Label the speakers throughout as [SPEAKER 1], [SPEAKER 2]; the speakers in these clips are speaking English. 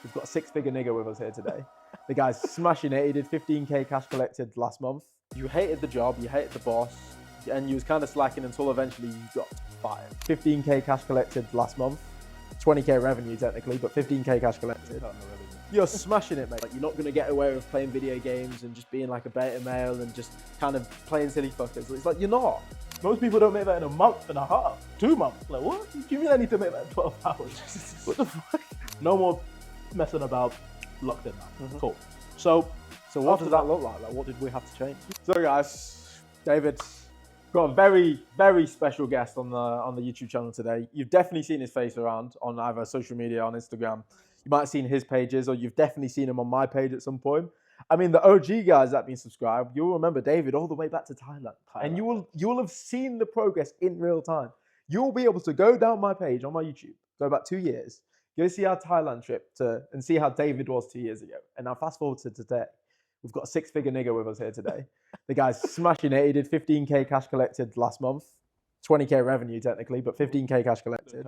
[SPEAKER 1] We've got a six-figure nigger with us here today. The guy's smashing it. He did 15K cash collected last month. You hated the job, you hated the boss, and you was kind of slacking until eventually you got fired. 15K cash collected last month. 20K revenue technically, but 15K cash collected. You're smashing it, mate. Like, you're not going to get away with playing video games and just being like a beta male and just kind of playing silly fuckers. It's like, you're not.
[SPEAKER 2] Most people don't make that in a month and a half, 2 months. Like, what? Do you mean I need to make that in 12 hours? What the fuck? No more messing about, locked in now.
[SPEAKER 1] Mm-hmm.
[SPEAKER 2] Cool. So
[SPEAKER 1] what does that look like? Like, what did we have to change? So guys, David, got a very, very special guest on the YouTube channel today. You've definitely seen his face around on either social media, on Instagram. You might have seen his pages, or you've definitely seen him on my page at some point. I mean, the OG guys that have been subscribed, you'll remember David all the way back to Thailand. And you will have seen the progress in real time. You'll be able to go down my page on my YouTube, go back 2 years, go see our Thailand trip and see how David was 2 years ago. And now fast forward to today. We've got a six-figure nigger with us here today. The guy's smashing it. He did 15K cash collected last month. 20K revenue technically, but 15K cash collected.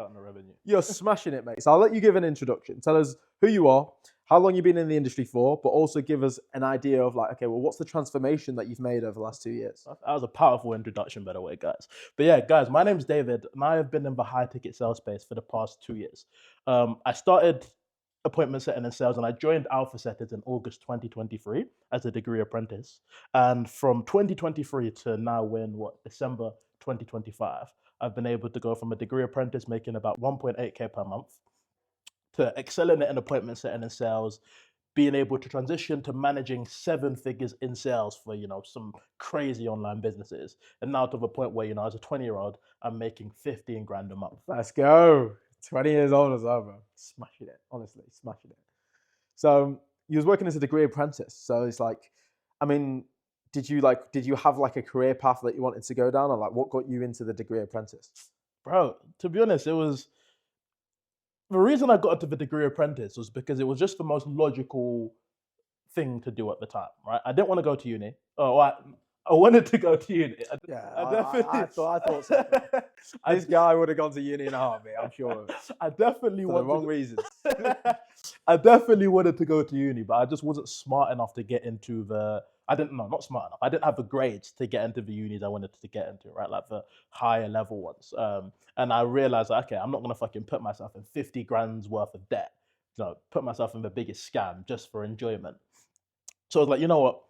[SPEAKER 1] You're smashing it, mate. So I'll let you give an introduction. Tell us who you are, how long you've been in the industry for, but also give us an idea of like, okay, well, what's the transformation that you've made over the last 2 years?
[SPEAKER 2] That was a powerful introduction, by the way, guys. But yeah, guys, my name's David, and I have been in the high-ticket sales space for the past 2 years. I started appointment setting and sales, and I joined Alpha Setters in August 2023 as a degree apprentice. And from 2023 to now, we're in December 2025, I've been able to go from a degree apprentice making about 1.8K per month to excelling at an appointment setting and sales, being able to transition to managing 7 figures in sales for, some crazy online businesses. And now to the point where, as a 20-year-old, I'm making 15 grand a month.
[SPEAKER 1] Let's go. 20 years old as well, bro. Smashing it, honestly, smashing it. So you was working as a degree apprentice. So it's like, I mean, did you have like a career path that you wanted to go down, or like what got you into the degree apprentice?
[SPEAKER 2] Bro, to be honest, the reason I got into the degree apprentice was because it was just the most logical thing to do at the time, right? I didn't want to go to uni. I wanted to go to uni.
[SPEAKER 1] I thought so. This guy would have gone to uni in a heartbeat, I'm sure.
[SPEAKER 2] I definitely
[SPEAKER 1] for the wrong reasons.
[SPEAKER 2] I definitely wanted to go to uni, but I just wasn't smart enough to get into not smart enough. I didn't have the grades to get into the unis I wanted to get into, right? Like the higher level ones. And I realized, okay, I'm not going to fucking put myself in 50 grand's worth of debt. Put myself in the biggest scam just for enjoyment. So I was like, you know what?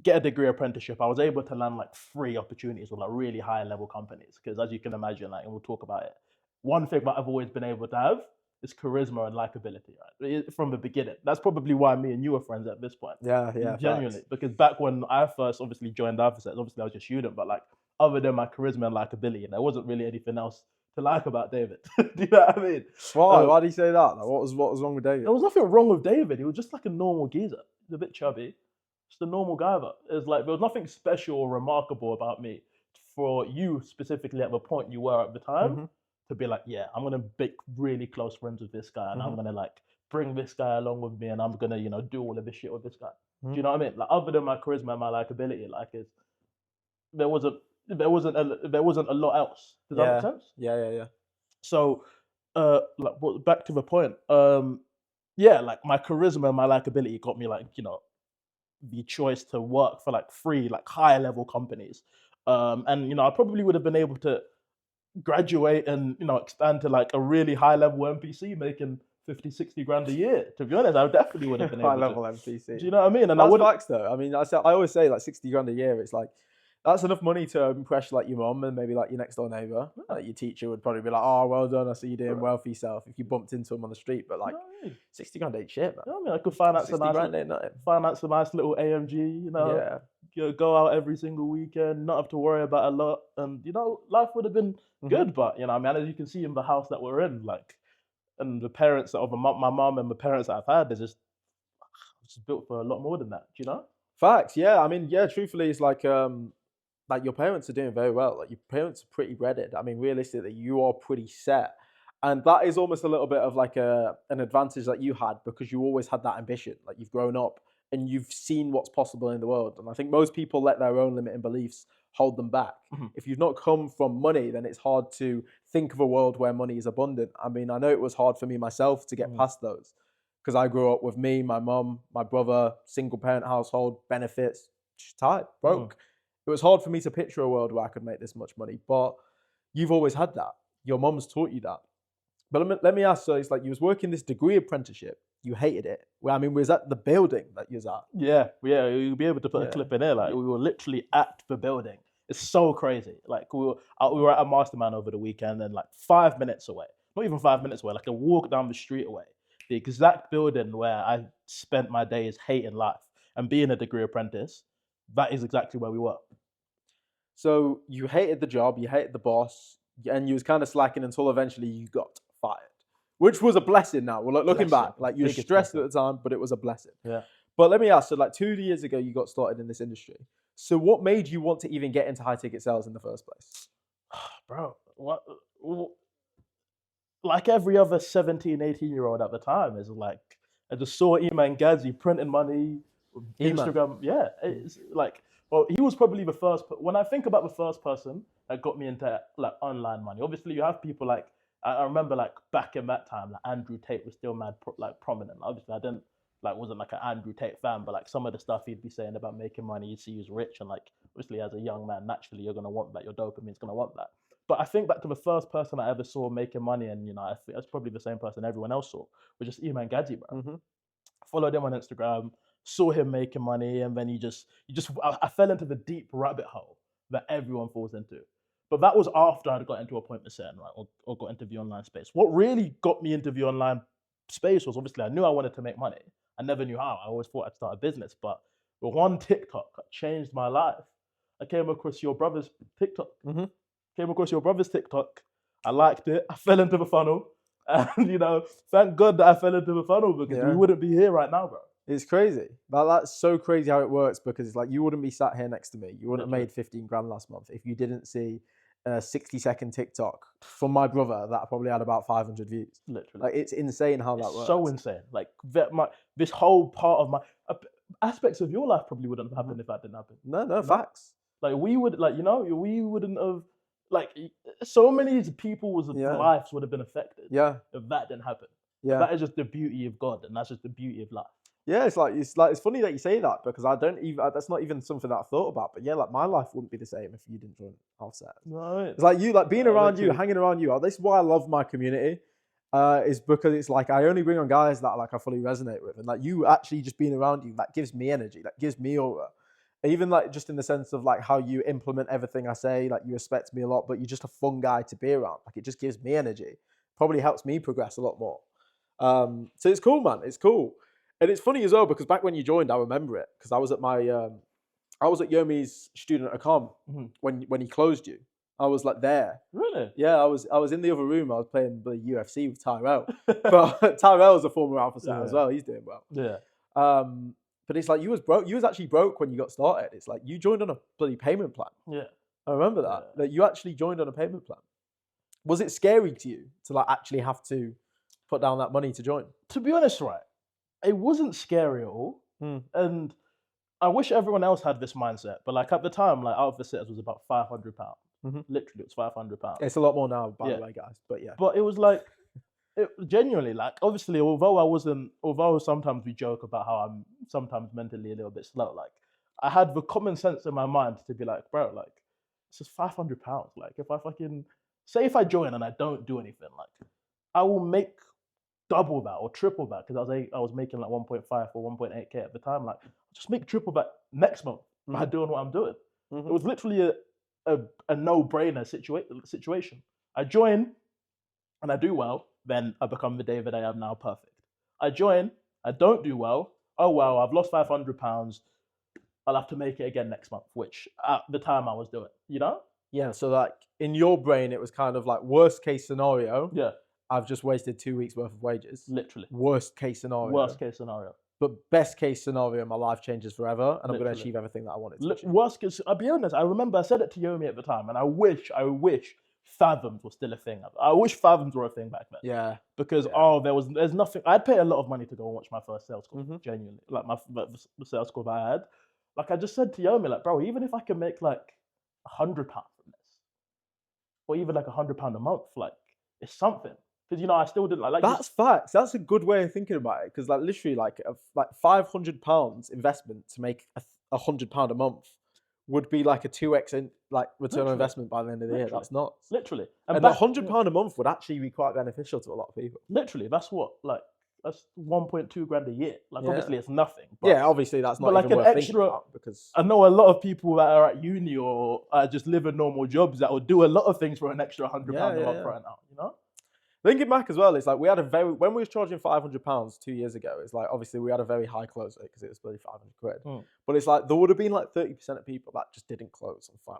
[SPEAKER 2] Get a degree apprenticeship. I was able to land like 3 opportunities with like really high level companies. Because as you can imagine, and we'll talk about it, one thing that I've always been able to have is charisma and likability, right? From the beginning. That's probably why me and you were friends at this point.
[SPEAKER 1] Yeah.
[SPEAKER 2] Genuinely.
[SPEAKER 1] Facts.
[SPEAKER 2] Because back when I first obviously joined Alpha, obviously I was a student, but like other than my charisma and likability, there wasn't really anything else to like about David. Do you know what I mean?
[SPEAKER 1] Why do you say that? Like, what was wrong with David?
[SPEAKER 2] There was nothing wrong with David. He was just like a normal geezer. He's a bit chubby. Just a normal guy. It's like there was nothing special or remarkable about me for you specifically at the point you were at the time to be like, yeah, I'm gonna make really close friends with this guy, and I'm gonna like bring this guy along with me, and I'm gonna do all of this shit with this guy. Do you know what I mean? Like other than my charisma and my likability, like there wasn't a lot else. Does that make sense?
[SPEAKER 1] Yeah.
[SPEAKER 2] So back to the point. Like my charisma and my likability got me like the choice to work for like 3 like higher level companies, and I probably would have been able to graduate and expand to like a really high level MPC making 50-60 grand a year. To be honest, I definitely would have been able
[SPEAKER 1] high level MPC.
[SPEAKER 2] Do you know what I mean? And
[SPEAKER 1] that's facts though. I mean, I always say like 60 grand a year. It's like that's enough money to impress like your mom and maybe like your next door neighbor. Like your teacher would probably be like, "Oh, well done. I see you doing well for yourself." If you bumped into him on the street, but like 60 grand ain't shit, man.
[SPEAKER 2] I mean, I could finance a nice little AMG. Go out every single weekend, not have to worry about a lot, and life would have been good. But as you can see in the house that we're in, like, and the parents of my mom and the parents that I've had, they're just built for a lot more than that. Do you know?
[SPEAKER 1] Facts. Yeah. I mean, yeah. Truthfully, it's like your parents are doing very well. Like your parents are pretty redded. I mean, realistically, you are pretty set. And that is almost a little bit of like an advantage that you had because you always had that ambition. Like you've grown up and you've seen what's possible in the world. And I think most people let their own limiting beliefs hold them back. If you've not come from money, then it's hard to think of a world where money is abundant. I mean, I know it was hard for me myself to get past those. because I grew up with me, my mum, my brother, single parent household, benefits, just tight, broke. It was hard for me to picture a world where I could make this much money, but you've always had that. Your mum's taught you that. But let me ask, so it's like you was working this degree apprenticeship, you hated it. Well, I mean, was that the building that you was at?
[SPEAKER 2] Yeah, you'll be able to put a clip in there. Like, we were literally at the building. It's so crazy. Like, we were at a mastermind over the weekend, and like 5 minutes away, not even 5 minutes away, like a walk down the street away, the exact building where I spent my days hating life and being a degree apprentice, that is exactly where we were.
[SPEAKER 1] So you hated the job, you hated the boss, and you was kind of slacking until eventually you got fired, which was a blessing now. Well, looking back, like you were stressed at the time, but it was a blessing.
[SPEAKER 2] Yeah.
[SPEAKER 1] But let me ask, so like 2 years ago, you got started in this industry. So what made you want to even get into high ticket sales in the first place?
[SPEAKER 2] Bro, what? Like every other 17, 18-year-old at the time, is like, I just saw Iman Ghazi printing money, Instagram. Yeah, it's like, well, he was probably the first. When I think about the first person that got me into like online money, obviously you have people like, I remember like back in that time, like Andrew Tate was still mad prominent. Obviously, I didn't wasn't like an Andrew Tate fan, but like some of the stuff he'd be saying about making money, you'd see he was rich, and like obviously as a young man, naturally you're gonna want that. Your dopamine's gonna want that. But I think back to the first person I ever saw making money, and you know, I think that's probably the same person everyone else saw, was just Iman Ghazi, bro.
[SPEAKER 1] Mm-hmm.
[SPEAKER 2] Followed him on Instagram, saw him making money, and then I fell into the deep rabbit hole that everyone falls into. But that was after I'd got into appointment setting, right, or got into the online space. What really got me into the online space was, obviously I knew I wanted to make money. I never knew how. I always thought I'd start a business, but one TikTok changed my life. I came across your brother's TikTok.
[SPEAKER 1] Mm-hmm.
[SPEAKER 2] I liked it. I fell into the funnel. And, you know, thank God that I fell into the funnel, because we wouldn't be here right now, bro.
[SPEAKER 1] It's crazy. That's so crazy how it works, because it's like you wouldn't be sat here next to me. You wouldn't have made 15 grand last month if you didn't see a 60-second TikTok from my brother that probably had about 500 views.
[SPEAKER 2] Literally.
[SPEAKER 1] Like, it's insane how that works.
[SPEAKER 2] So insane. Like, this whole part of my aspects of your life probably wouldn't have happened if that didn't happen.
[SPEAKER 1] No, facts.
[SPEAKER 2] Like, we wouldn't have, like, so many people's lives would have been affected if that didn't happen. Yeah. That is just the beauty of God, and that's just the beauty of life. Yeah,
[SPEAKER 1] it's funny that you say that, because that's not even something that I thought about. But yeah, like my life wouldn't be the same if you didn't join Offset.
[SPEAKER 2] Right.
[SPEAKER 1] It's like you, like being around you, hanging around you. This is why I love my community. Is because it's like I only bring on guys that like I fully resonate with, and like you actually just being around you, that gives me energy, that gives me aura. Even like just in the sense of like how you implement everything I say, like you respect me a lot, but you're just a fun guy to be around. Like it just gives me energy. Probably helps me progress a lot more. So it's cool, man. It's cool. And it's funny as well, because back when you joined, I remember it, because I was at Yomi's student accom when he closed you. I was like there.
[SPEAKER 2] Really?
[SPEAKER 1] Yeah, I was in the other room. I was playing the UFC with Tyrell. But Tyrell's a former Alpha Singer as well. He's doing well.
[SPEAKER 2] Yeah.
[SPEAKER 1] But it's like you was broke. You was actually broke when you got started. It's like you joined on a bloody payment plan.
[SPEAKER 2] Yeah.
[SPEAKER 1] I remember that. Yeah. That you actually joined on a payment plan. Was it scary to you to like actually have to put down that money to join?
[SPEAKER 2] To be honest, right, it wasn't scary at all. And I wish everyone else had this mindset. But like at the time, like Alpha Sitters was about £500. Literally, it was £500.
[SPEAKER 1] It's a lot more now, by the way, guys. But yeah.
[SPEAKER 2] But it was like, genuinely, like, obviously, although sometimes we joke about how I'm sometimes mentally a little bit slow, like, I had the common sense in my mind to be like, bro, like, it's just £500. Like, if I join and I don't do anything, like, I will make double that or triple that, because I was making like 1.5 or 1.8K at the time. Like, just make triple that next month by doing what I'm doing. It was literally a no-brainer situation. I join and I do well, then I become the David I am now, perfect. I join, I don't do well, oh well, I've lost £500, I'll have to make it again next month, which at the time I was doing, you know?
[SPEAKER 1] Yeah, so like in your brain, it was kind of like worst case scenario.
[SPEAKER 2] Yeah.
[SPEAKER 1] I've just wasted 2 weeks worth of wages.
[SPEAKER 2] Literally.
[SPEAKER 1] Worst case scenario. But best case scenario, my life changes forever, and I'm going to achieve everything that I wanted to achieve.
[SPEAKER 2] Worst case, I'll be honest, I remember I said it to Yomi at the time, and I wish Fathoms was still a thing. I wish Fathoms were a thing back then.
[SPEAKER 1] Yeah.
[SPEAKER 2] Because there's nothing. I'd pay a lot of money to go and watch my first sales call. Genuinely, like the sales call that I had. Like I just said to Yomi, like, bro, even if I can make like £100 from this, or even like £100 a month, like it's something. because I still didn't like.
[SPEAKER 1] That's facts. That's a good way of thinking about it, because like literally like £500 investment to make £100 a month would be like a 2x in like return on investment by the end of the year. That's nuts.
[SPEAKER 2] Literally,
[SPEAKER 1] And £100 a month would actually be quite beneficial to a lot of people.
[SPEAKER 2] Literally, that's 1.2 grand a year. Like obviously it's nothing. But,
[SPEAKER 1] yeah, obviously that's not
[SPEAKER 2] like
[SPEAKER 1] even
[SPEAKER 2] an
[SPEAKER 1] worth
[SPEAKER 2] extra.
[SPEAKER 1] thinking about, because
[SPEAKER 2] I know a lot of people that are at uni or just living normal jobs that will do a lot of things for an extra £100 a month right now.
[SPEAKER 1] Thinking back as well, it's like we had when we was charging £500 2 years ago, it's like obviously we had a very high close rate because it was bloody £500. But it's like there would have been like 30% of people that just didn't close on £500.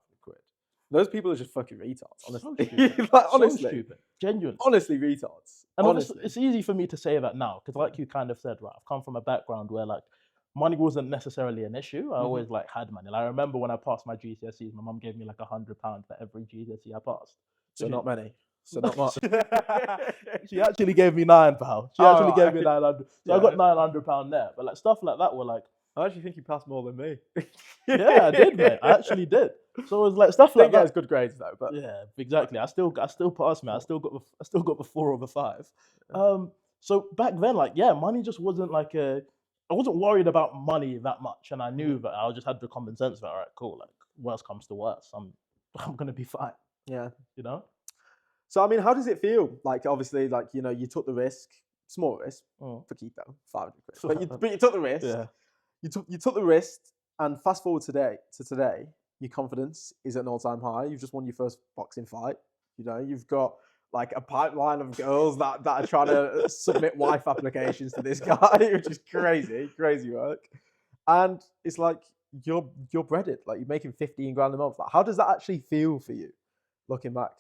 [SPEAKER 1] Those people are just fucking retards, honestly.
[SPEAKER 2] So stupid.
[SPEAKER 1] Honestly,
[SPEAKER 2] so stupid. Genuinely.
[SPEAKER 1] Honestly, retards.
[SPEAKER 2] And
[SPEAKER 1] honestly.
[SPEAKER 2] It's easy for me to say that now because, like you kind of said, right, I've come from a background where like money wasn't necessarily an issue. I always like had money. Like, I remember when I passed my GCSEs, my mum gave me like £100 for every GCSE I passed.
[SPEAKER 1] So not many. So not much.
[SPEAKER 2] She actually gave me £9. She actually gave me 900. So I got £900 there. But like stuff like that were like.
[SPEAKER 1] I actually think you passed more than me.
[SPEAKER 2] Yeah, I did, mate. I actually did. So it was like stuff like that.
[SPEAKER 1] It's good grades though, but
[SPEAKER 2] yeah, exactly. I still passed, man. I still got the 4 over 5. So back then, like, yeah, money just wasn't like I wasn't worried about money that much, and I knew that I just had the common sense that all right, cool. Like, worst comes to worst, I'm gonna be fine.
[SPEAKER 1] Yeah,
[SPEAKER 2] So
[SPEAKER 1] I mean, how does it feel? Like, obviously, like you took the risk, small risk for keto, £500, but you took the risk.
[SPEAKER 2] Yeah.
[SPEAKER 1] You took the risk, and fast forward to today, your confidence is at an all-time high. You've just won your first boxing fight. You've got like a pipeline of girls that are trying to submit wife applications to this guy, which is crazy work. And it's like you're breaded, like you're making 15 grand a month. Like, how does that actually feel for you, looking back?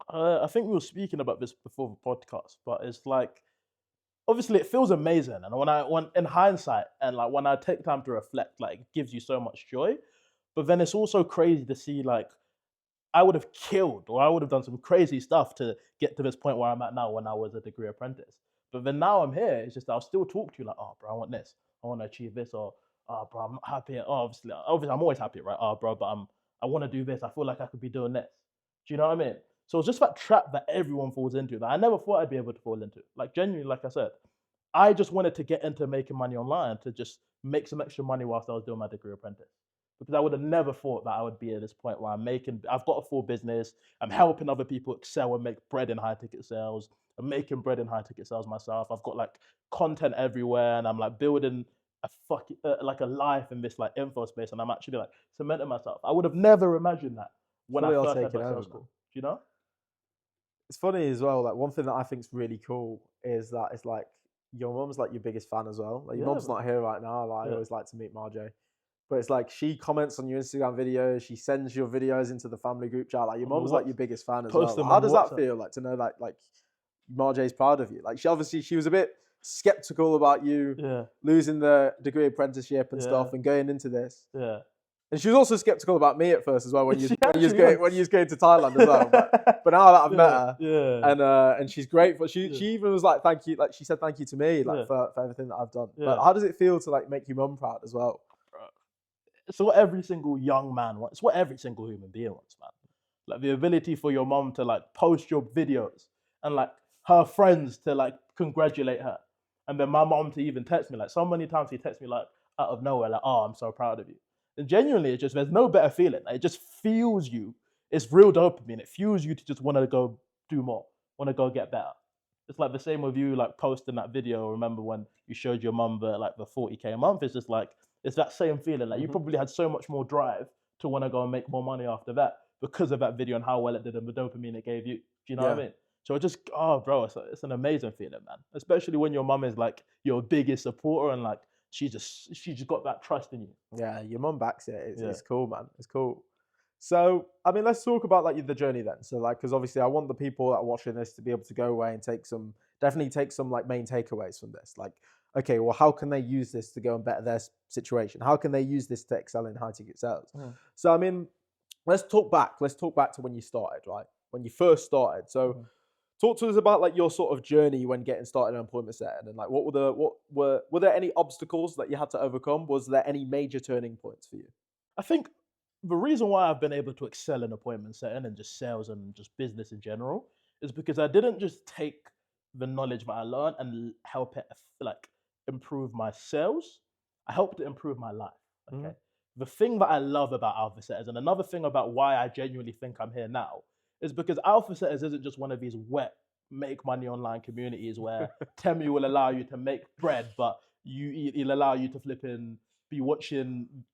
[SPEAKER 2] I think we were speaking about this before the podcast, but it's like, obviously it feels amazing, and when in hindsight and like when I take time to reflect, like it gives you so much joy. But then it's also crazy to see like I would have killed or I would have done some crazy stuff to get to this point where I'm at now when I was a degree apprentice. But then now I'm here, it's just I'll still talk to you like, oh bro, I want this, I want to achieve this, or oh bro, I'm not happy. Oh, obviously I'm always happy, right? Oh bro, but I want to do this. I feel like I could be doing this. Do you know what I mean? So it's just that trap that everyone falls into that I never thought I'd be able to fall into. Like genuinely, like I said, I just wanted to get into making money online to just make some extra money whilst I was doing my degree apprentice. Because I would have never thought that I would be at this point where I've got a full business, I'm helping other people excel and make bread in high ticket sales, I'm making bread in high ticket sales myself. I've got like content everywhere, and I'm like building like a life in this like info space, and I'm actually like cementing myself. I would have never imagined that when I first had my sales school. Do you know?
[SPEAKER 1] It's funny as well. Like one thing that I think is really cool is that it's like your mum's like your biggest fan as well. Like your mum's not here right now. Like I always like to meet Marjay. But it's like she comments on your Instagram videos, she sends your videos into the family group chat. Like your mum's like your biggest fan as well. Like, how does that feel? Like to know that like Marjay's proud of you. Like she was a bit skeptical about you losing the degree apprenticeship and stuff and going into this.
[SPEAKER 2] Yeah.
[SPEAKER 1] And she was also skeptical about me at first as well when you was going to Thailand as well. But now that I've met her, and she's grateful. She even was like, thank you. Like she said thank you to me like for everything that I've done. But how does it feel to like make your mum proud as well?
[SPEAKER 2] It's what every single young man wants. It's what every single human being wants, man. Like the ability for your mom to like post your videos and like her friends to like congratulate her. And then my mom to even text me. Like so many times she texts me like out of nowhere, like, oh, I'm so proud of you. And genuinely, it's just, there's no better feeling. Like, it just fuels you. It's real dopamine. It fuels you to just want to go do more, want to go get better. It's like the same with you like posting that video. Remember when you showed your mum the 40K a month? It's just like, it's that same feeling. Like you probably had so much more drive to want to go and make more money after that because of that video and how well it did and the dopamine it gave you. Do you know what I mean? So it just, oh bro, it's an amazing feeling, man. Especially when your mum is like your biggest supporter and like she just got that trust in you.
[SPEAKER 1] Yeah, your mum backs it. It's cool, man. It's cool. So, I mean, let's talk about like the journey then. So like, because obviously I want the people that are watching this to be able to go away and definitely take some like main takeaways from this. Like, okay, well, how can they use this to go and better their situation? How can they use this to excel in high ticket sales? So, I mean, let's talk back to when you started, right? When you first started. So talk to us about like your sort of journey when getting started in an employment setting, and like were there any obstacles that you had to overcome? Was there any major turning points for you?
[SPEAKER 2] I think the reason why I've been able to excel in appointment setting and just sales and just business in general is because I didn't just take the knowledge that I learned and help it like improve my sales. I helped it improve my life. Okay. The thing that I love about Alpha Setters, and another thing about why I genuinely think I'm here now, is because Alpha Setters isn't just one of these wet make money online communities where Temu will allow you to make bread, but it'll allow you to flip in, be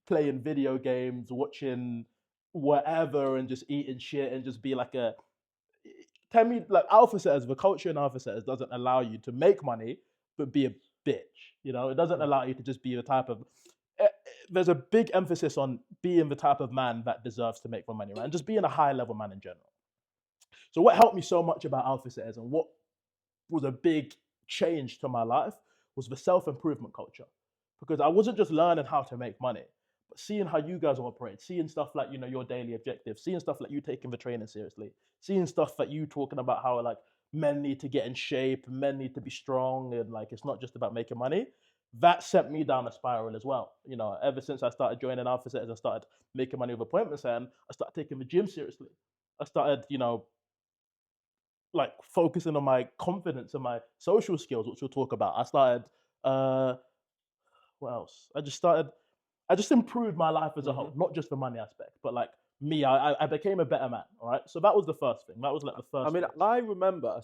[SPEAKER 2] playing video games, watching whatever, and just eating shit and just be like a. Tell me, like Alpha Setters, the culture in Alpha Setters doesn't allow you to make money, but be a bitch. You know, it doesn't allow you to just be the type of. There's a big emphasis on being the type of man that deserves to make more money, right? And just being a high level man in general. So what helped me so much about Alpha Setters and what was a big change to my life was the self-improvement culture. Because I wasn't just learning how to make money, but seeing how you guys operate, seeing stuff like, you know, your daily objectives, seeing stuff like you taking the training seriously, seeing stuff like you talking about how like men need to get in shape, men need to be strong, and like it's not just about making money. That sent me down a spiral as well. You know, ever since I started joining Alpha Setters and started making money with appointments, and I started taking the gym seriously. I started, you know, like focusing on my confidence and my social skills, which we'll talk about. I started, what else? I just improved my life as a whole, not just the money aspect, but like me, I became a better man. All right. So that was the first thing. That was like the first.
[SPEAKER 1] I mean,
[SPEAKER 2] phase.
[SPEAKER 1] I remember.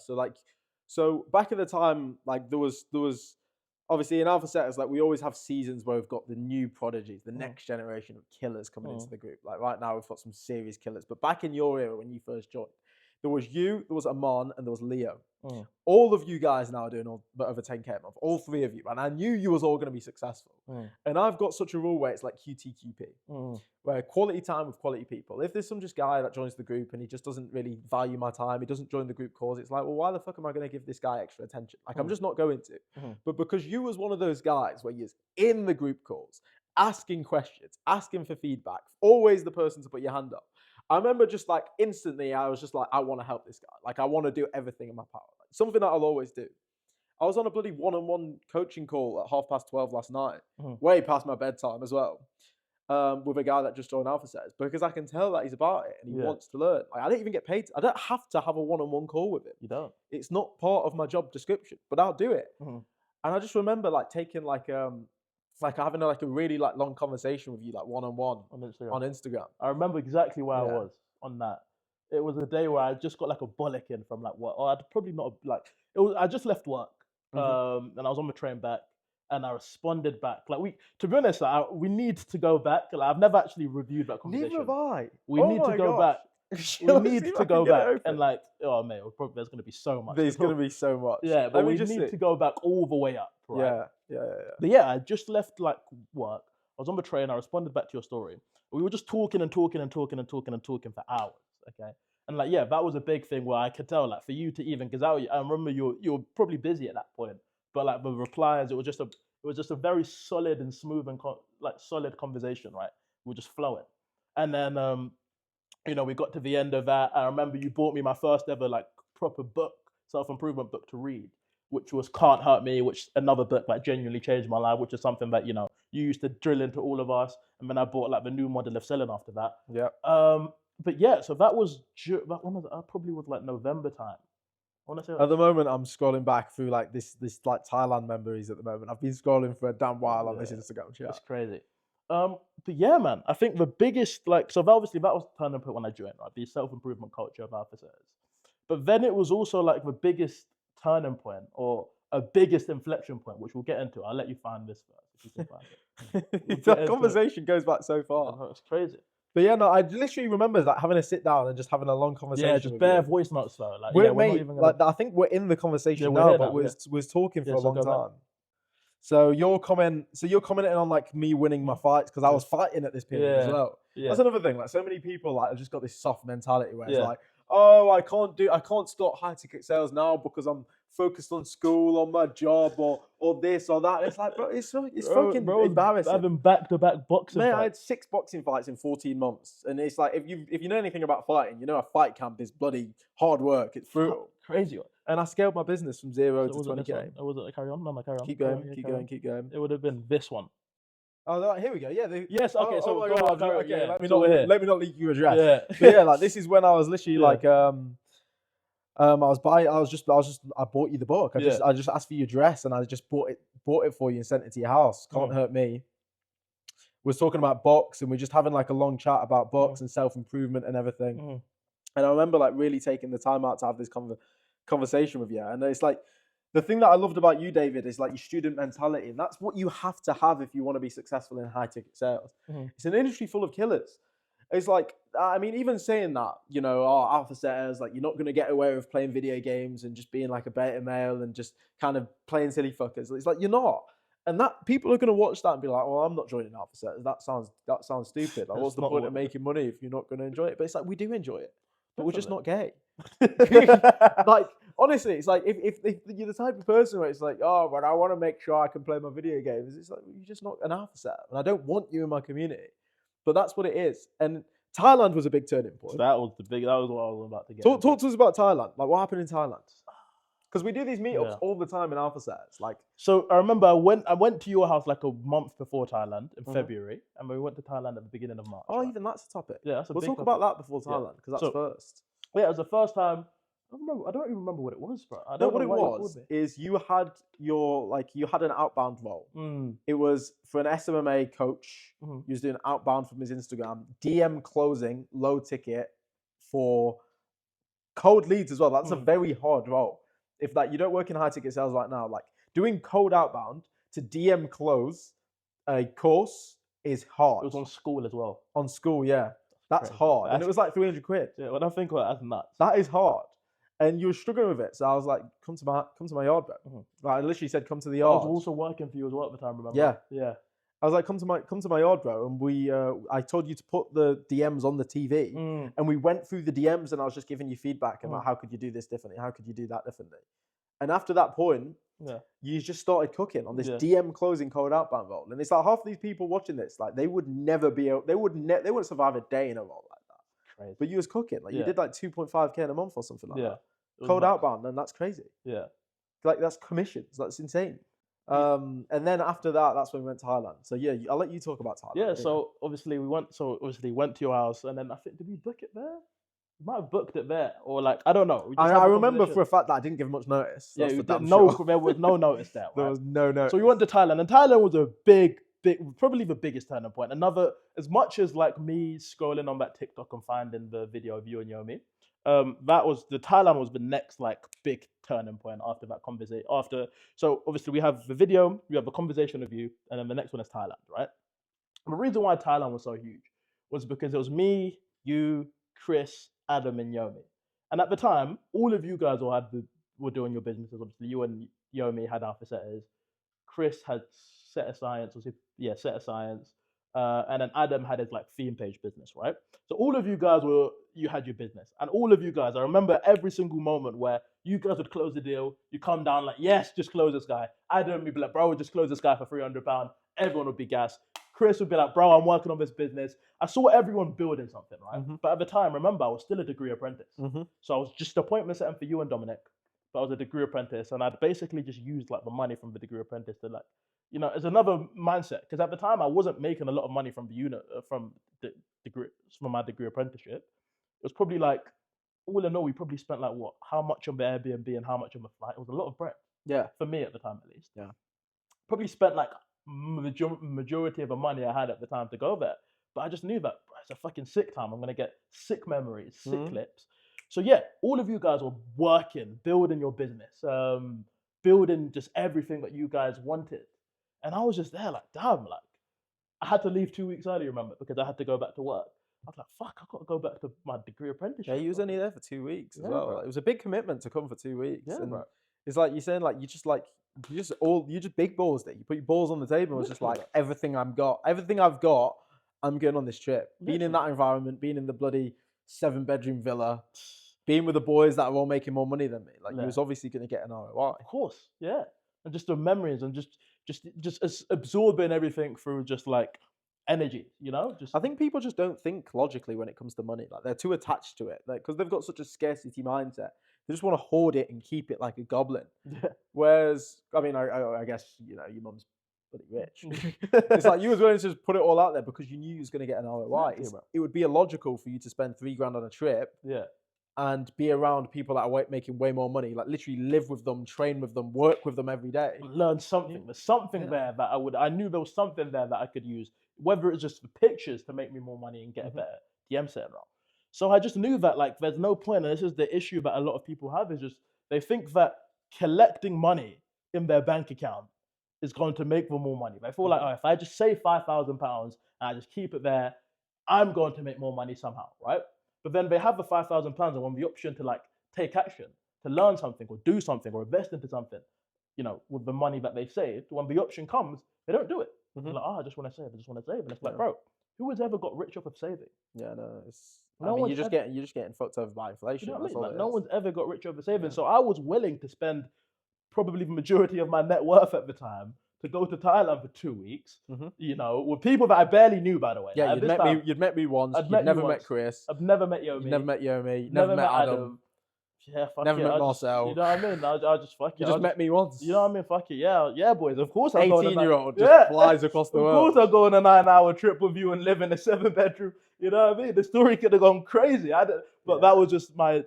[SPEAKER 1] So back at the time, like there was obviously in Alpha Setters, like we always have seasons where we've got the new prodigies, the next generation of killers coming into the group. Like right now, we've got some serious killers. But back in your era when you first joined, there was you, there was Amon, and there was Leo. All of you guys now are doing over 10K a month. All three of you. And I knew you was all going to be successful. And I've got such a rule where it's like QTQP, where quality time with quality people. If there's some just guy that joins the group and he just doesn't really value my time, he doesn't join the group cause, it's like, well, why the fuck am I going to give this guy extra attention? Like, I'm just not going to. But because you was one of those guys where you're in the group calls, asking questions, asking for feedback, always the person to put your hand up. I remember just like instantly, I was just like, I want to help this guy. Like, I want to do everything in my power. Like, something that I'll always do. I was on a bloody one-on-one coaching call at 12:30 last night, way past my bedtime as well, with a guy that just joined Alpha Setters, because I can tell that he's about it and he wants to learn. Like, I don't even get paid. I don't have to have a one-on-one call with him.
[SPEAKER 2] You don't.
[SPEAKER 1] It's not part of my job description, but I'll do it. And I just remember like taking like having like a really like long conversation with you, like one-on-one on Instagram.
[SPEAKER 2] I remember exactly where I was on that. It was a day where I just got like a bollocking from like work. Or I'd probably not like it was. I just left work, and I was on the train back, and I responded back. Like to be honest, we need to go back. Like, I've never actually reviewed that conversation.
[SPEAKER 1] Neither have I.
[SPEAKER 2] We need to go back. We need to go back and like, oh mate, there's going to be so much.
[SPEAKER 1] There's going to be so much.
[SPEAKER 2] Yeah, but we need to go back all the way up. Right?
[SPEAKER 1] Yeah.
[SPEAKER 2] But yeah, I just left like work. I was on the train. I responded back to your story. We were just talking for hours. Okay, and like that was a big thing where I could tell like for you to even because I remember you were probably busy at that point, but like the replies, it was just a very solid and smooth and solid conversation. Right, we were just flowing, and then you know, we got to the end of that. I remember you bought me my first ever like proper book, self-improvement book to read, which was Can't Hurt Me, which another book that genuinely changed my life, which is something that, you know, you used to drill into all of us. And then I bought like the new model of selling after that.
[SPEAKER 1] Yeah.
[SPEAKER 2] But yeah, so that probably was like November time. I want to say
[SPEAKER 1] at the moment, I'm scrolling back through like this like Thailand memories at the moment. I've been scrolling for a damn while on this Instagram chat.
[SPEAKER 2] It's crazy. But yeah, man, I think the biggest so obviously that was the turning point when I joined, right? The self-improvement culture of Alpha Setters. But then it was also like the biggest turning point or a biggest inflection point, which we'll get into. I'll let you find this first if you can find it.
[SPEAKER 1] That conversation goes back so far.
[SPEAKER 2] Oh, it's crazy.
[SPEAKER 1] But yeah, no, I literally remember like having a sit down and just having a long conversation.
[SPEAKER 2] Yeah, just bare voice notes though. Like,
[SPEAKER 1] we're not even gonna... like I think we're in the conversation now, but we're talking for a long time. So you're commenting on like me winning my fights because I was fighting at this period as well. Yeah. That's another thing. Like so many people like have just got this soft mentality where it's like, oh, I can't start high ticket sales now because I'm focused on school, on my job, or this or that. It's like, bro, it's fucking embarrassing.
[SPEAKER 2] Having back-to-back boxing fights.
[SPEAKER 1] I had 6 boxing fights in 14 months, and it's like if you know anything about fighting, you know a fight camp is bloody hard work. It's brutal,
[SPEAKER 2] crazy.
[SPEAKER 1] And I scaled my business from 0 to 20K.
[SPEAKER 2] Was it carry on? No, carry on.
[SPEAKER 1] Keep going.
[SPEAKER 2] It would have been this one.
[SPEAKER 1] Oh, here we go. Yeah.
[SPEAKER 2] Yes. Okay. So
[SPEAKER 1] my God, okay.
[SPEAKER 2] Let me not
[SPEAKER 1] leak your address.
[SPEAKER 2] Yeah.
[SPEAKER 1] But yeah, like this is when I was literally like I bought you the book. I
[SPEAKER 2] Yeah.
[SPEAKER 1] just asked for your address and I just bought it for you and sent it to your house. Can't hurt me. We're talking about books and we're just having like a long chat about books and self-improvement and everything. And I remember like really taking the time out to have this conversation with you. And it's like, the thing that I loved about you, David, is like your student mentality. And that's what you have to have if you want to be successful in high ticket sales. It's an industry full of killers. It's like, I mean, even saying that, you know, alpha setters, like you're not going to get away with playing video games and just being like a beta male and just kind of playing silly fuckers. It's like, you're not. And that people are going to watch that and be like, well, I'm not joining alpha setters. That sounds stupid. Like, what's the point of making money if you're not going to enjoy it? But it's like, we do enjoy it, but we're just not gay. Like, honestly, it's like if you're the type of person where it's like, oh, but I want to make sure I can play my video games. It's like, you're just not an alpha setter, and I don't want you in my community. But that's what it is. And Thailand was a big turning point.
[SPEAKER 2] That was what I was about to get.
[SPEAKER 1] Talk to us about Thailand. Like, what happened in Thailand? Because we do these meetups all the time in alpha sets. Like,
[SPEAKER 2] so I remember I went to your house like a month before Thailand in February, and we went to Thailand at the beginning of March.
[SPEAKER 1] Oh, right? Even that's a topic.
[SPEAKER 2] Yeah, that's a
[SPEAKER 1] we'll
[SPEAKER 2] big
[SPEAKER 1] talk
[SPEAKER 2] topic.
[SPEAKER 1] about that before Thailand because that's first.
[SPEAKER 2] Yeah, it was the first time. I don't even remember what it was, bro. I don't know
[SPEAKER 1] what it was. Is you had an outbound role. It was for an SMMA coach. He was doing outbound from his Instagram, DM closing, low ticket for cold leads as well. That's a very hard role. If like you don't work in high ticket sales right now, like doing cold outbound to DM close a course is hard.
[SPEAKER 2] It was on school as well.
[SPEAKER 1] On school, yeah. That's hard. And it was like 300 quid.
[SPEAKER 2] Yeah, when I think about it, that's nuts.
[SPEAKER 1] That is hard. And you were struggling with it. So I was like, come to my yard, bro. Like, I literally said, come to the yard.
[SPEAKER 2] I was also working for you as well at the time, remember?
[SPEAKER 1] Yeah.
[SPEAKER 2] Yeah.
[SPEAKER 1] I was like, come to my yard, bro. And I told you to put the DMs on the TV. And we went through the DMs and I was just giving you feedback about how could you do this differently? How could you do that differently? And after that point, you just started cooking on this DM closing cold outbound role. And it's like half these people watching this, like they would never be able, they wouldn't survive a day in a role like that.
[SPEAKER 2] Crazy.
[SPEAKER 1] But you was cooking. Like you did like 2.5K in a month or something like that. Cold
[SPEAKER 2] nuts.
[SPEAKER 1] outbound, and that's crazy.
[SPEAKER 2] Yeah.
[SPEAKER 1] Like that's commissions. That's insane. And then after that, that's when we went to Thailand. So yeah, I'll let you talk about Thailand.
[SPEAKER 2] Yeah, so obviously went to your house, and then I think, did we book it there? We might have booked it there, or like, I don't know.
[SPEAKER 1] I remember for a fact that I didn't give much notice.
[SPEAKER 2] Yeah, there was no notice there. Right?
[SPEAKER 1] There was no notice.
[SPEAKER 2] So we went to Thailand, and Thailand was a big, probably the biggest turning point. As much as like me scrolling on that TikTok and finding the video of you and Yomi, Thailand was the next like big turning point after that conversation. So obviously we have the video, we have the conversation of you, and then the next one is Thailand, right? And the reason why Thailand was so huge was because it was me, you, Chris, Adam, and Yomi. And at the time, all of you guys were doing your businesses. Obviously, you and Yomi had alpha setters. Chris had set of science, and then Adam had his like theme page business, right? So all of you guys you had your business, and all of you guys, I remember every single moment where you guys would close the deal. You come down like, yes, just close this guy. Adam would be like, bro, just close this guy for £300. Everyone would be gassed. Chris would be like, bro, I'm working on this business. I saw everyone building something, right? But at the time, remember, I was still a degree apprentice. So I was just appointment setting for you and Dominic, but I was a degree apprentice, and I'd basically just used like the money from the degree apprentice to like, you know, it's another mindset, because at the time I wasn't making a lot of money from the unit from my degree apprenticeship. It was probably like, all in all, we probably spent like how much on the Airbnb and how much on the flight. It was a lot of bread. Yeah, for me at the time at least. Yeah, probably spent like majority of the money I had at the time to go there. But I just knew that it's a fucking sick time. I'm gonna get sick memories, sick clips. So yeah, all of you guys were working, building your business, building just everything that you guys wanted. And I was just there like, damn, like I had to leave 2 weeks early, remember, because I had to go back to work. I was like, fuck, I got to go back to my degree apprenticeship.
[SPEAKER 1] Yeah, you was only there for 2 weeks as well. Like, it was a big commitment to come for 2 weeks.
[SPEAKER 2] Yeah,
[SPEAKER 1] and
[SPEAKER 2] bro.
[SPEAKER 1] It's like you're saying, like you just big balls there. You put your balls on the table. And it's just like everything I've got, I'm going on this trip. Being in that environment, being in the bloody 7-bedroom villa, being with the boys that are all making more money than me. Like you was obviously going to get an ROI.
[SPEAKER 2] Of course, yeah. And just the memories and just absorbing everything through just like energy, you know?
[SPEAKER 1] I think people just don't think logically when it comes to money. Like they're too attached to it, like because they've got such a scarcity mindset. They just want to hoard it and keep it like a goblin.
[SPEAKER 2] Yeah.
[SPEAKER 1] Whereas, I mean, I guess your mum's pretty rich. It's like you was willing to just put it all out there because you knew you was going to get an ROI. It would be illogical for you to spend £3,000 on a trip.
[SPEAKER 2] Yeah.
[SPEAKER 1] and be around people that are making way more money. Like literally live with them, train with them, work with them every day.
[SPEAKER 2] Learn something. There's something there that I knew there was something there that I could use, whether it's just the pictures to make me more money and get a better DM set around. So I just knew that like there's no point, and this is the issue that a lot of people have, is just they think that collecting money in their bank account is going to make them more money. They feel like, oh, if I just save £5,000 and I just keep it there, I'm going to make more money somehow, right? But then they have the £5,000 and want the option to like take action, to learn something or do something or invest into something, you know, with the money that they've saved. When the option comes, they don't do it. They're like, oh, I just want to save. And it's like, bro, who has ever got rich off of saving?
[SPEAKER 1] Yeah, no, it's.
[SPEAKER 2] No
[SPEAKER 1] I mean,
[SPEAKER 2] one's
[SPEAKER 1] you're just getting fucked over by inflation.
[SPEAKER 2] You know what I
[SPEAKER 1] That's
[SPEAKER 2] mean?
[SPEAKER 1] all
[SPEAKER 2] Like,
[SPEAKER 1] it
[SPEAKER 2] no
[SPEAKER 1] is.
[SPEAKER 2] one's ever got rich over saving. So I was willing to spend probably the majority of my net worth at the time to go to Thailand for 2 weeks, you know, with people that I barely knew, by the way.
[SPEAKER 1] Yeah,
[SPEAKER 2] Like,
[SPEAKER 1] you'd met me once.
[SPEAKER 2] I'd
[SPEAKER 1] You'd never met
[SPEAKER 2] once.
[SPEAKER 1] Chris.
[SPEAKER 2] I've never met Yomi.
[SPEAKER 1] You'd never met Yomi. Never met Adam.
[SPEAKER 2] Yeah, fuck
[SPEAKER 1] Never
[SPEAKER 2] it.
[SPEAKER 1] met Marcel.
[SPEAKER 2] You know what I mean? I just fuck it.
[SPEAKER 1] You just met me once.
[SPEAKER 2] You know what I mean? Fuck it. Yeah, boys. Of course I'm going
[SPEAKER 1] 18-year-old just flies across the world.
[SPEAKER 2] Of course I'll go on a 9-hour trip with you and live in a 7-bedroom. You know what I mean? The story could have gone crazy. But that was just my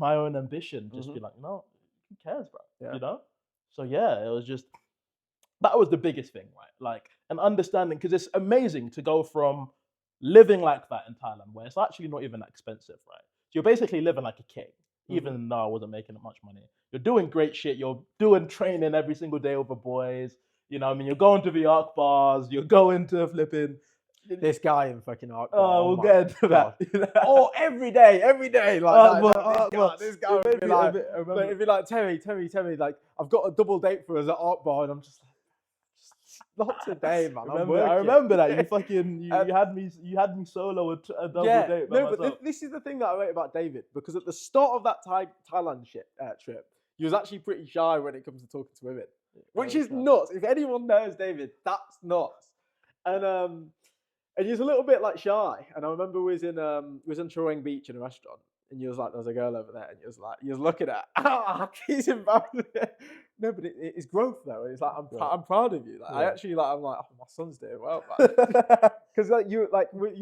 [SPEAKER 2] own ambition. Just be like, no, who cares, bro?
[SPEAKER 1] Yeah.
[SPEAKER 2] You know? So yeah, it was just, that was the biggest thing, right? Like, an understanding, because it's amazing to go from living like that in Thailand, where it's actually not even that expensive, right? So you're basically living like a king, even though I wasn't making much money. You're doing great shit. You're doing training every single day with the boys. You know what I mean? You're going to the arc bars. You're going to flipping.
[SPEAKER 1] This guy in fucking arc.
[SPEAKER 2] Oh, we'll get into that.
[SPEAKER 1] Oh, every day. Like, this guy would be like, it'd be like, Terry, like, I've got a double date for us at Art Bar, and I'm just like, not today, man.
[SPEAKER 2] I remember that. You had me solo a double date.
[SPEAKER 1] But this is the thing that I rate about David, because at the start of that Thailand trip, he was actually pretty shy when it comes to talking to women, which is nuts. If anyone knows David, that's nuts. And he was a little bit like shy. And I remember we was in Choreng Beach in a restaurant, and you was like, there's a girl over there, and you was looking at her. He's embarrassed. No, but it's growth though. It's like I'm proud of you. Like I actually I'm like, oh, my son's doing well, man. Because you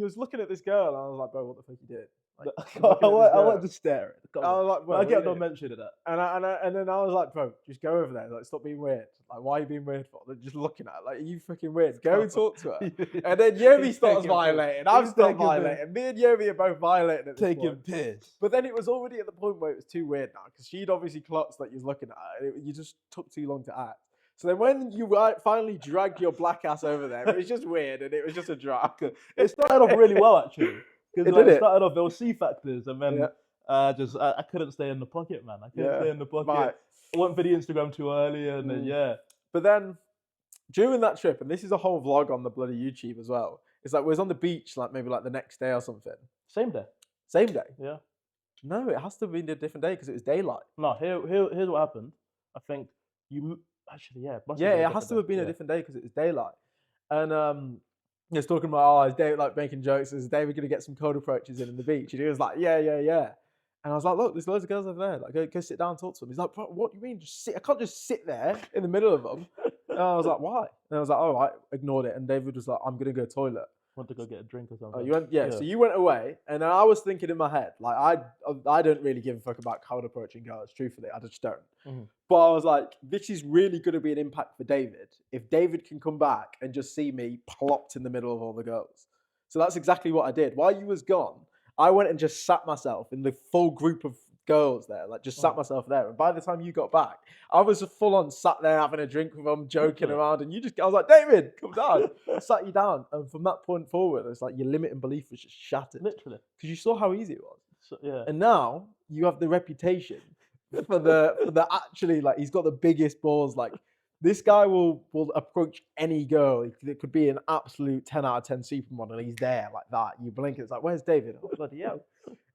[SPEAKER 1] was looking at this girl, and I was like, bro, what the fuck you did? Like,
[SPEAKER 2] I want to stare at it.
[SPEAKER 1] I was like, bro,
[SPEAKER 2] I get no mention of that.
[SPEAKER 1] And then I was like, bro, just go over there. Like, stop being weird. Like, why are you being weird for? They're just looking at her. Like, are you fucking weird? Go and talk to her. And then Yomi starts violating. I've started violating. Me and Yomi are both violating at this point.
[SPEAKER 2] Piss.
[SPEAKER 1] But then it was already at the point where it was too weird now, because she'd obviously clocked that you was looking at her. You just took too long to act. So then when you finally dragged your black ass over there, it was just weird, and it was just a drag.
[SPEAKER 2] It started off really well, actually. Because
[SPEAKER 1] it
[SPEAKER 2] started off, there were C factors, and then I couldn't stay in the pocket, man. I couldn't stay in the pocket.
[SPEAKER 1] Right.
[SPEAKER 2] I went for the Instagram too early, and then
[SPEAKER 1] But then during that trip, and this is a whole vlog on the bloody YouTube as well. It's like we was on the beach, like maybe like the next day or something.
[SPEAKER 2] Same day.
[SPEAKER 1] Same day.
[SPEAKER 2] Yeah.
[SPEAKER 1] No, it has to have been a different day because it was daylight.
[SPEAKER 2] No, here's what happened. I think you actually
[SPEAKER 1] it has to have been a different day because it was daylight, and he was talking about, is David like making jokes? Is David gonna get some cold approaches in the beach? And he was like, yeah. And I was like, look, there's loads of girls over there. Like, go sit down and talk to them. He's like, what do you mean? Just sit? I can't just sit there in the middle of them. And I was like, why? And I was like, all right, ignored it. And David was like, I'm gonna go toilet.
[SPEAKER 2] Want to go get a drink or something?
[SPEAKER 1] Oh, you went, so you went away, and then I was thinking in my head, like I don't really give a fuck about cold approaching girls. Truthfully, I just don't. But I was like, this is really going to be an impact for David if David can come back and just see me plopped in the middle of all the girls. So that's exactly what I did. While you was gone, I went and just sat myself in the full group of girls there, like just sat myself there. And by the time you got back, I was full on sat there having a drink with them, joking around. And I was like, David, come down. I sat you down. And from that point forward, it's like your limit and belief was just shattered.
[SPEAKER 2] Literally.
[SPEAKER 1] Because you saw how easy it was.
[SPEAKER 2] So,
[SPEAKER 1] and now you have the reputation for the actually, like, he's got the biggest balls. Like, this guy will approach any girl. It could be an absolute 10 out of 10 supermodel, and he's there like that. You blink, it's like, where's David? Oh, bloody hell.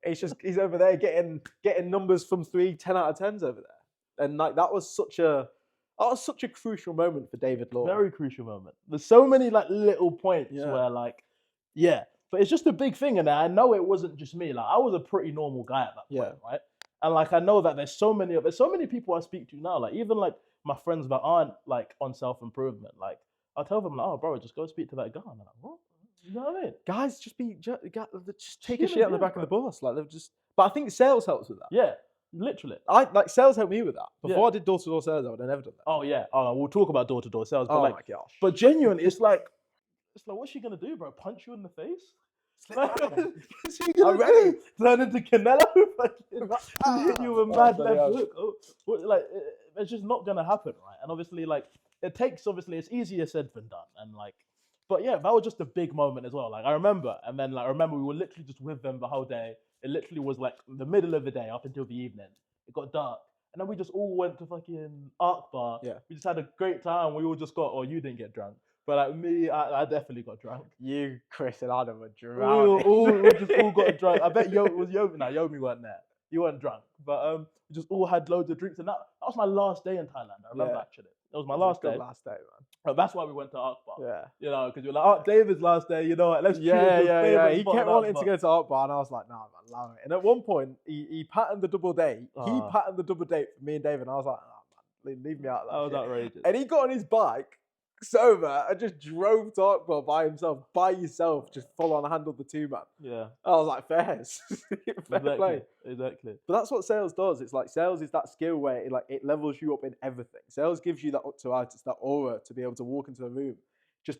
[SPEAKER 1] He's over there getting numbers from 10 out of 10s over there. And like that was such a crucial moment for David Law.
[SPEAKER 2] Very crucial moment. There's so many like little points where like, but it's just a big thing. And I know it wasn't just me. Like I was a pretty normal guy at that point, right? And like I know that there's so many people I speak to now. Like even like my friends that aren't like on self-improvement, like I'll tell them like, oh bro, just go speak to that guy. And I'm like, what? You know what I mean?
[SPEAKER 1] Guys just take a
[SPEAKER 2] Human
[SPEAKER 1] shit on the
[SPEAKER 2] beings,
[SPEAKER 1] back of the
[SPEAKER 2] bro.
[SPEAKER 1] bus. Like they've just. But I think sales helps with that.
[SPEAKER 2] Yeah, literally.
[SPEAKER 1] I like sales helped me with that. Before
[SPEAKER 2] Yeah.
[SPEAKER 1] I did door-to-door sales, I would have never done that.
[SPEAKER 2] Oh yeah. Oh, we'll talk about door-to-door sales, but
[SPEAKER 1] Oh
[SPEAKER 2] like,
[SPEAKER 1] my gosh.
[SPEAKER 2] but genuinely, it's like, what's she gonna do, bro? Punch you in the face? What's she gonna
[SPEAKER 1] Already?
[SPEAKER 2] do? Turn into Canelo? Fucking hit you with a mad
[SPEAKER 1] bloody
[SPEAKER 2] left
[SPEAKER 1] hell.
[SPEAKER 2] hook? Oh, like, it's just not gonna happen, right? And obviously, like, it's easier said than done, and like. But yeah, that was just a big moment as well. Like I remember, and then like I remember we were literally just with them the whole day. It literally was like the middle of the day up until the evening. It got dark, and then we just all went to fucking Arc Bar.
[SPEAKER 1] Yeah.
[SPEAKER 2] We just had a great time. We all just got, or you didn't get drunk, but like me, I definitely got drunk.
[SPEAKER 1] You, Chris, and Adam were
[SPEAKER 2] We
[SPEAKER 1] drowning.
[SPEAKER 2] just all got drunk. I bet Yomi. No, Yomi weren't there. You weren't drunk, but we just all had loads of drinks, and that was my last day in Thailand. I remember
[SPEAKER 1] Yeah.
[SPEAKER 2] actually. It was my
[SPEAKER 1] It was a
[SPEAKER 2] last
[SPEAKER 1] good
[SPEAKER 2] day.
[SPEAKER 1] Last day, man.
[SPEAKER 2] Oh, that's why we went to Arc Bar.
[SPEAKER 1] Yeah.
[SPEAKER 2] You know, because you're like, oh, David's last day. You know what? Let's
[SPEAKER 1] Yeah.
[SPEAKER 2] choose his favorite
[SPEAKER 1] He
[SPEAKER 2] spot
[SPEAKER 1] kept
[SPEAKER 2] on Arc
[SPEAKER 1] wanting to
[SPEAKER 2] Bar.
[SPEAKER 1] go to Art Bar, and I was like, nah, man, allow it. And at one point, he patterned the double date. He
[SPEAKER 2] Ah.
[SPEAKER 1] patterned the double date for me and David, and I was like, nah, man, leave me out of that.
[SPEAKER 2] That was
[SPEAKER 1] shit.
[SPEAKER 2] outrageous.
[SPEAKER 1] And he got on his bike, sober, and just drove to Art Bar by himself, just full on handled the two man.
[SPEAKER 2] Yeah,
[SPEAKER 1] I was like, fairs. Fair play.
[SPEAKER 2] exactly.
[SPEAKER 1] But that's what sales does. It's like sales is that skill where it levels you up in everything. Sales gives you that up-to-itis, that aura to be able to walk into a room. Just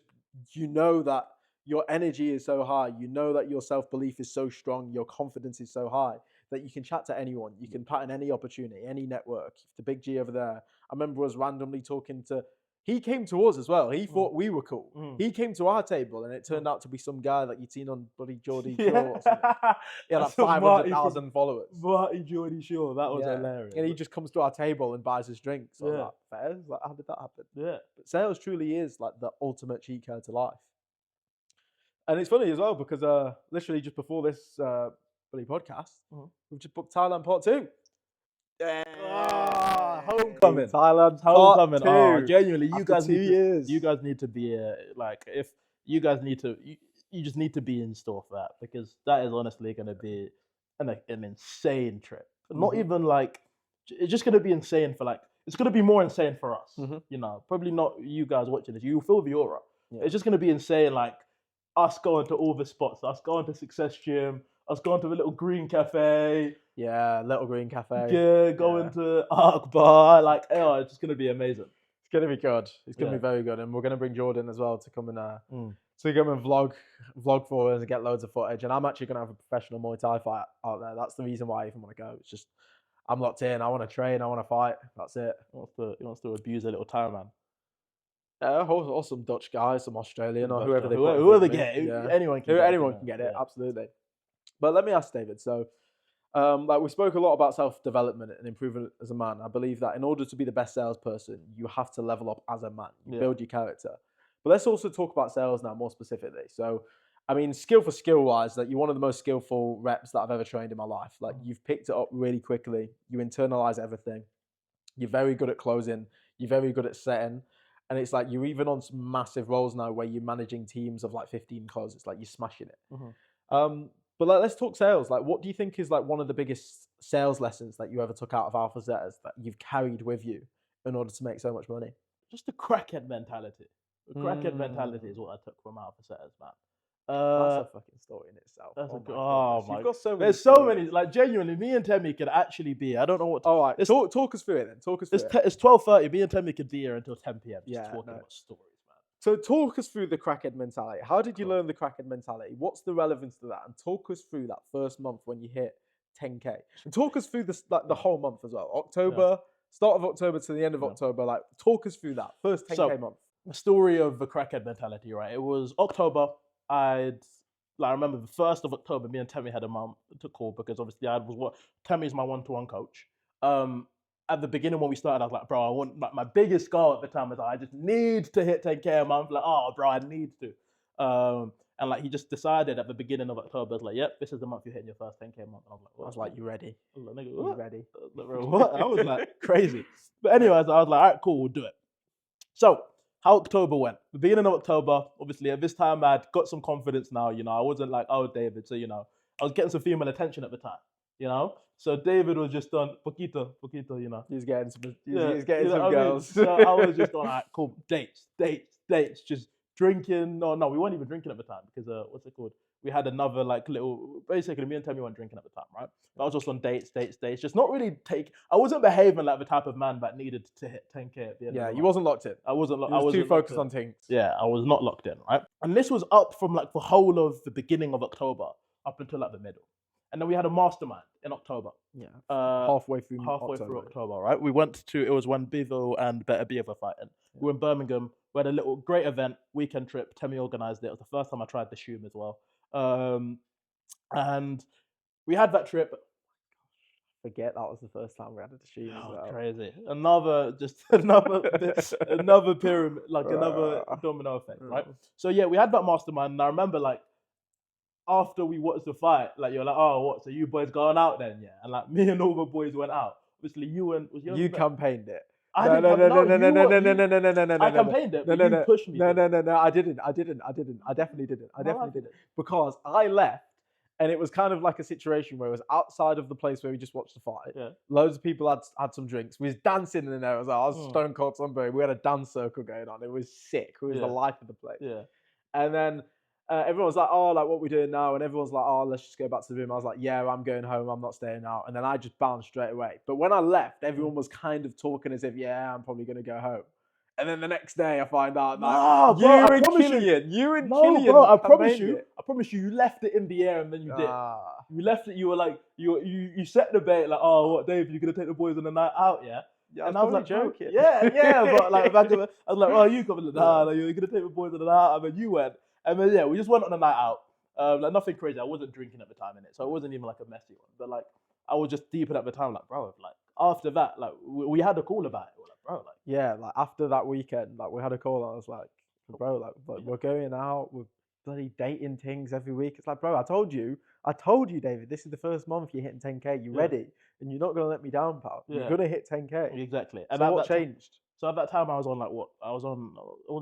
[SPEAKER 1] you know that your energy is so high. You know that your self-belief is so strong. Your confidence is so high that you can chat to anyone. You can pattern any opportunity, any network. The big G over there. I remember us randomly talking to. He came to us as well. He thought we were cool. He came to our table, and it turned out to be some guy that you'd seen on bloody Geordie Shore or something. He had like
[SPEAKER 2] That's a Marty
[SPEAKER 1] 500,000 followers.
[SPEAKER 2] Marty Geordie Shore. That was
[SPEAKER 1] Yeah.
[SPEAKER 2] hilarious.
[SPEAKER 1] And he just comes to our table and buys us drinks. So I was
[SPEAKER 2] Yeah.
[SPEAKER 1] like, fair? Like, how did that happen?
[SPEAKER 2] Yeah.
[SPEAKER 1] But sales truly is like the ultimate cheat code to life. And it's funny as well because literally just before this bloody podcast, we've just booked Thailand Part 2.
[SPEAKER 2] Ah, homecoming.
[SPEAKER 1] Thailand
[SPEAKER 2] Homecoming.
[SPEAKER 1] Part 2.
[SPEAKER 2] Genuinely, you
[SPEAKER 1] After
[SPEAKER 2] guys
[SPEAKER 1] 2
[SPEAKER 2] need to,
[SPEAKER 1] years.
[SPEAKER 2] you guys need to be like, if you guys need to, you just need to be in store for that, because that is honestly going to be an insane trip. Not even like, it's just going to be insane for like, it's going to be more insane for us. You know, probably not you guys watching this. You feel the aura.
[SPEAKER 1] Yeah.
[SPEAKER 2] It's just going to be insane. Like us going to all the spots, us going to Success Gym, us going to the little green cafe.
[SPEAKER 1] Yeah, Little Green Cafe.
[SPEAKER 2] Yeah, going to Arc Bar. Like, oh, it's just going to be amazing.
[SPEAKER 1] It's going to be good. It's going to
[SPEAKER 2] Yeah.
[SPEAKER 1] be very good. And we're going to bring Jordan as well to come and vlog for us and get loads of footage. And I'm actually going to have a professional Muay Thai fight out there. That's the reason why I even want to go. It's just, I'm locked in. I want to train. I want to fight. That's it.
[SPEAKER 2] He wants to abuse a little Thai man.
[SPEAKER 1] Yeah, or some Dutch guys, some Australian, or whoever they
[SPEAKER 2] whoever
[SPEAKER 1] get.
[SPEAKER 2] get it.
[SPEAKER 1] Yeah.
[SPEAKER 2] Anyone can get it.
[SPEAKER 1] Anyone can get it, absolutely. But let me ask David. So, like we spoke a lot about self-development and improving as a man. I believe that in order to be the best salesperson, you have to level up as a man. You build your character. But let's also talk about sales now more specifically. So, I mean, skill wise, like you're one of the most skillful reps that I've ever trained in my life. Like you've picked it up really quickly. You internalize everything. You're very good at closing. You're very good at setting. And it's like you're even on some massive roles now where you're managing teams of like 15 closes. It's like you're smashing it. But like, let's talk sales. Like, what do you think is like one of the biggest sales lessons that you ever took out of Alpha Zetas that you've carried with you in order to make so much money?
[SPEAKER 2] Just the crackhead mentality. The crackhead mentality is what I took from Alpha Zetas, man.
[SPEAKER 1] That's a fucking story in itself.
[SPEAKER 2] That's
[SPEAKER 1] You've got so many.
[SPEAKER 2] There's so many. Like genuinely, me and Temi could actually be. I don't know what.
[SPEAKER 1] All right, talk us through it then. Talk us through it.
[SPEAKER 2] It's 12:30. Me and Temi could be here until 10 p.m. just talking about stories, man.
[SPEAKER 1] So talk us through the crackhead mentality. How did you learn the crackhead mentality? What's the relevance to that? And talk us through that first month when you hit 10K. And talk us through the whole month as well. October, start of October to the end of October. Like, talk us through that first 10K month.
[SPEAKER 2] The story of the crackhead mentality, right? It was October. I remember the 1st of October, me and Temi had a mum to call because obviously Temi's my one-to-one coach. At the beginning when we started, I was like, bro, I want my biggest goal at the time was like, I just need to hit 10K a month. Like, oh, bro, I need to. And like, he just decided at the beginning of October, I was like, yep, this is the month you're hitting your first 10K a month. And I was like, what?
[SPEAKER 1] I was like, you ready?
[SPEAKER 2] I was like, nigga,
[SPEAKER 1] You
[SPEAKER 2] what?
[SPEAKER 1] ready?
[SPEAKER 2] I was like, bro, what? I was like, crazy. But anyways, I was like, all right, cool, we'll do it. So, how October went. The beginning of October, obviously, at this time, I'd got some confidence now, you know. I wasn't like, oh, David. So, you know, I was getting some female attention at the time, you know. So, David was just on poquito, you know.
[SPEAKER 1] He's getting some,
[SPEAKER 2] Yeah,
[SPEAKER 1] he's getting
[SPEAKER 2] you know
[SPEAKER 1] some
[SPEAKER 2] what I mean?
[SPEAKER 1] girls.
[SPEAKER 2] So, I was just on, all right, cool, dates. Just drinking. No, we weren't even drinking at the time because what's it called? We had another like little. Basically, me and Tammy weren't drinking at the time, right? But I was just on dates. Just not really I wasn't behaving like the type of man that needed to hit 10K at the end.
[SPEAKER 1] Yeah,
[SPEAKER 2] of the
[SPEAKER 1] you
[SPEAKER 2] month.
[SPEAKER 1] wasn't locked in.
[SPEAKER 2] I wasn't.
[SPEAKER 1] You was too focused on things.
[SPEAKER 2] Yeah, I was not locked in, right? And this was up from like the whole of the beginning of October up until like the middle, and then we had a mastermind in October.
[SPEAKER 1] Yeah,
[SPEAKER 2] halfway through October, right? We went to, it was when Bevo and Better Beav were fighting. Yeah. We were in Birmingham. We had a little great event, weekend trip. Temi organised it. It was the first time I tried the shoom as well. And we had that trip.
[SPEAKER 1] Forget that was the first time we had the shoom as well.
[SPEAKER 2] Crazy. Another pyramid, like another domino effect, right? So yeah, we had that mastermind, and I remember like, after we watched the fight, like you're like, oh, what? So you boys going out then, yeah? And like me and all the boys went out. Obviously,
[SPEAKER 1] you campaigned it.
[SPEAKER 2] I campaigned it. But you pushed me.
[SPEAKER 1] No, I didn't. I definitely didn't. Because I left, and it was kind of like a situation where it was outside of the place where we just watched the fight.
[SPEAKER 2] Yeah.
[SPEAKER 1] Loads of people had some drinks. We was dancing in there. I was stone cold sunburn. We had a dance circle going on. It was sick. It was the life of the place.
[SPEAKER 2] Yeah.
[SPEAKER 1] And then everyone was like, oh, like, what are we doing now? And everyone's like, oh, let's just go back to the room. I was like, yeah, I'm going home. I'm not staying out. And then I just bounced straight away. But when I left, everyone was kind of talking as if, yeah, I'm probably going to go home. And then the next day I find out that you and Killian,
[SPEAKER 2] bro, I promise you, you left it in the air and then you did. You left it, you were like, you set the bait, like, oh, what, Dave, you're going to take the boys on a night out, yeah?
[SPEAKER 1] Yeah, and I was like, joking.
[SPEAKER 2] Yeah, but like, I was like, oh, you coming? Nah, like, you're gonna take the boys on a night out, and then you went, and then yeah, we just went on a night out. Like nothing crazy. I wasn't drinking at the time in it, so it wasn't even like a messy one. But like, I was just deep in at the time, like, bro, like after that, like we had a call about it. We're like, bro, like,
[SPEAKER 1] yeah, like after that weekend, like we had a call. And I was like, bro, like we're going out, we're bloody dating things every week. It's like, bro, I told you, David, this is the first month you're hitting 10K. You ready? And you're not gonna let me down, pal. You're gonna hit 10K.
[SPEAKER 2] Exactly.
[SPEAKER 1] And so what changed?
[SPEAKER 2] So at that time, I was on like what? I wasn't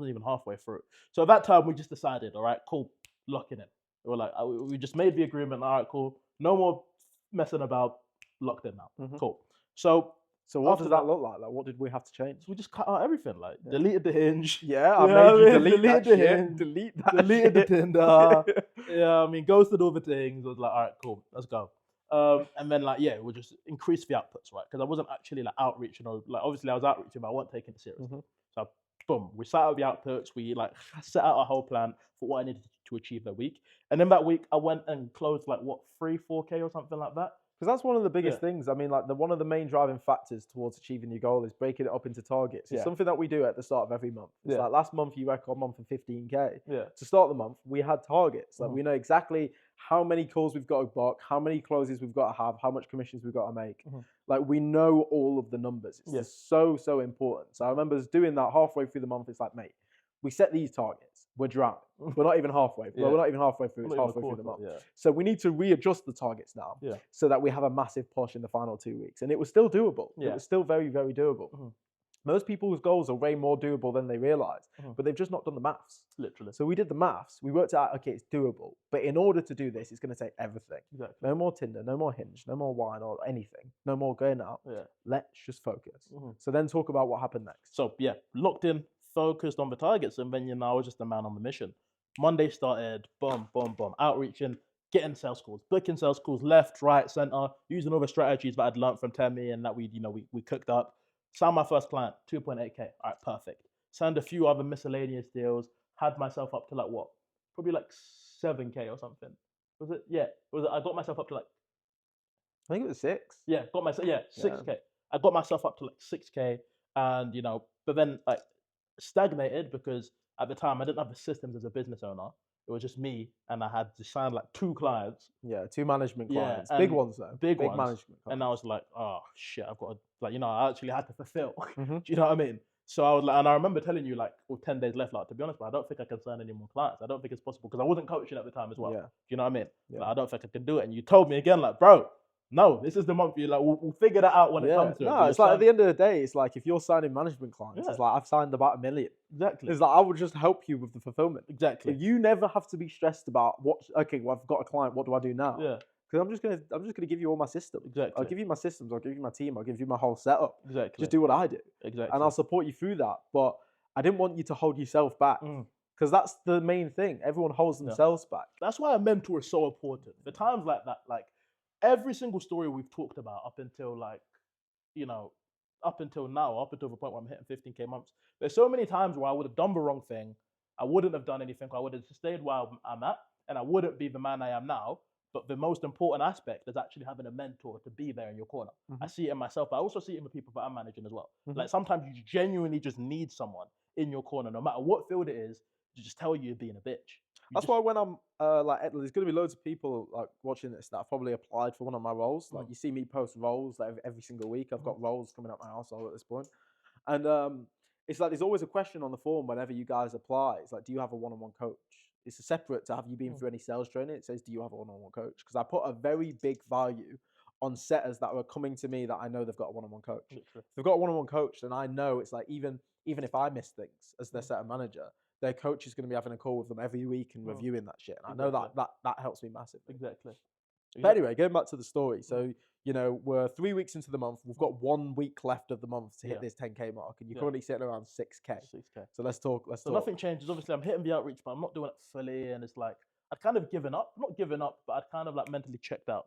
[SPEAKER 2] even halfway through. So at that time, we just decided, all right, cool, locking in. We were like, we just made the agreement. All right, cool. No more messing about. Locked in now. Mm-hmm. Cool. So
[SPEAKER 1] what does that look like? Like, what did we have to change?
[SPEAKER 2] We just cut out everything. Like, deleted the Hinge.
[SPEAKER 1] Yeah, I made you delete the Hinge.
[SPEAKER 2] Deleted the Tinder. Yeah, I mean, ghosted all the things. I was like, all right, cool, let's go. And then like, yeah, we'll just increase the outputs, right? Because I wasn't actually like outreaching, or like obviously I was outreaching, but I wasn't taking it seriously. Mm-hmm. So boom, we set out the outputs. We like set out a whole plan for what I needed to achieve that week. And then that week I went and closed like what 3-4K or something like that.
[SPEAKER 1] Because that's one of the biggest things. I mean, like one of the main driving factors towards achieving your goal is breaking it up into targets. It's something that we do at the start of every month. It's like last month you record month for 15K.
[SPEAKER 2] Yeah.
[SPEAKER 1] To start the month, we had targets. Like we know exactly how many calls we've got to book, how many closes we've got to have, how much commissions we've got to make. Mm-hmm. Like we know all of the numbers. It's just so important. So I remember us doing that halfway through the month. It's like, mate, we set these targets. We're drowning. We're not even halfway. We're not even halfway through. It's halfway through the month. Yeah. So we need to readjust the targets now so that we have a massive push in the final 2 weeks. And it was still doable. Yeah. It was still very, very doable. Mm-hmm. Most people's goals are way more doable than they realize, but they've just not done the maths.
[SPEAKER 2] Literally.
[SPEAKER 1] So we did the maths. We worked out, okay, it's doable. But in order to do this, it's going to take everything.
[SPEAKER 2] Exactly.
[SPEAKER 1] No more Tinder, no more Hinge, no more wine or anything. No more going out.
[SPEAKER 2] Yeah.
[SPEAKER 1] Let's just focus. Mm-hmm. So then talk about what happened next.
[SPEAKER 2] So yeah, locked in, focused on the targets, and then I was just a man on the mission. Monday started, boom, outreaching, getting sales calls, booking sales calls left, right, center, using all the strategies that I'd learned from Temi and that we cooked up. Signed my first client, 2.8K. All right, perfect. Signed a few other miscellaneous deals. Had myself up to like what? Probably like 7K or something. Was it? Yeah. I got myself up to like.
[SPEAKER 1] I think it was 6.
[SPEAKER 2] Yeah, 6K. I got myself up to like 6K, and but then like stagnated because at the time I didn't have the systems as a business owner. It was just me, and I had to sign like 2 clients.
[SPEAKER 1] Yeah, 2 management clients. Big ones though.
[SPEAKER 2] Big
[SPEAKER 1] management clients.
[SPEAKER 2] And I was like, oh shit, I've got to, I actually had to fulfill. Mm-hmm. Do you know what I mean? So I was like, and I remember telling you like, with 10 days left, like, to be honest, I don't think I can sign any more clients. I don't think it's possible because I wasn't coaching at the time as well. Yeah. Do you know what I mean? Yeah. Like, I don't think I can do it. And you told me again, like, bro, no, this is the month. You're like, we'll figure that out when it comes to it.
[SPEAKER 1] No, it's like at the end of the day, it's like if you're signing management clients, it's like I've signed about 1 million.
[SPEAKER 2] Exactly.
[SPEAKER 1] It's like I would just help you with the fulfillment.
[SPEAKER 2] Exactly.
[SPEAKER 1] If you never have to be stressed about I've got a client, what do I do now?
[SPEAKER 2] Yeah.
[SPEAKER 1] Because I'm just gonna give you all my systems.
[SPEAKER 2] Exactly.
[SPEAKER 1] I'll give you my systems. I'll give you my team. I'll give you my whole setup.
[SPEAKER 2] Exactly.
[SPEAKER 1] Just do what I do.
[SPEAKER 2] Exactly.
[SPEAKER 1] And I'll support you through that. But I didn't want you to hold yourself back. because that's the main thing. Everyone holds themselves back.
[SPEAKER 2] That's why a mentor is so important. For times like that, like every single story we've talked about up until like, you know, up until now, up until the point where I'm hitting 15K months, there's so many times where I would have done the wrong thing. I wouldn't have done anything. I would have stayed where I'm at, and I wouldn't be the man I am now. But the most important aspect is actually having a mentor to be there in your corner. I see it in myself, but I also see it in the people that I'm managing as well. Like sometimes you genuinely just need someone in your corner, no matter what field it is, to just tell you you're being a bitch.
[SPEAKER 1] That's why when I'm like, there's going to be loads of people like watching this that have probably applied for one of my roles. Like you see me post roles like every single week. I've got roles coming up my household at this point, and it's like there's always a question on the form whenever you guys apply. It's like, do you have a one-on-one coach? It's a separate to have you been through any sales training. It says, do you have a one-on-one coach? Because I put a very big value on setters that are coming to me that I know they've got a one-on-one coach. If they've got a one-on-one coach, then I know it's like even if I miss things as their setter manager, their coach is going to be having a call with them every week and reviewing that shit. And I know that helps me massively.
[SPEAKER 2] Exactly.
[SPEAKER 1] But anyway, going back to the story. So, you know, we're 3 weeks into the month. We've got 1 week left of the month to hit this 10K mark. And you're currently sitting around 6K.
[SPEAKER 2] 6K.
[SPEAKER 1] So let's talk.
[SPEAKER 2] So nothing changes. Obviously, I'm hitting the outreach, but I'm not doing it fully. And it's like, I'd kind of given up. Not given up, but I'd kind of like mentally checked out.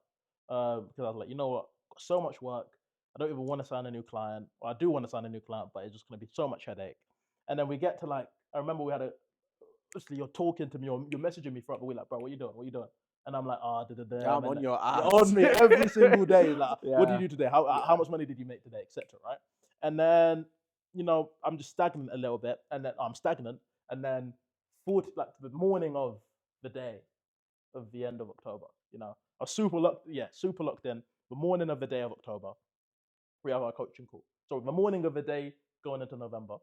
[SPEAKER 2] Because I was like, you know what? Got so much work. I don't even want to sign a new client. Or I do want to sign a new client, but it's just going to be so much headache. And then we get to like, I remember we had obviously you're talking to me or you're messaging me throughout the week, like, bro, what you doing? What you doing? And I'm like,
[SPEAKER 1] I'm on your ass.
[SPEAKER 2] You're on me every single day. Like, what did you do today? How much money did you make today, etc. Right? And then, you know, I'm just stagnant a little bit, and then I'm stagnant, and then the morning of the day of the end of October, you know, I was super locked in. The morning of the day of October, we have our coaching call. So the morning of the day going into November,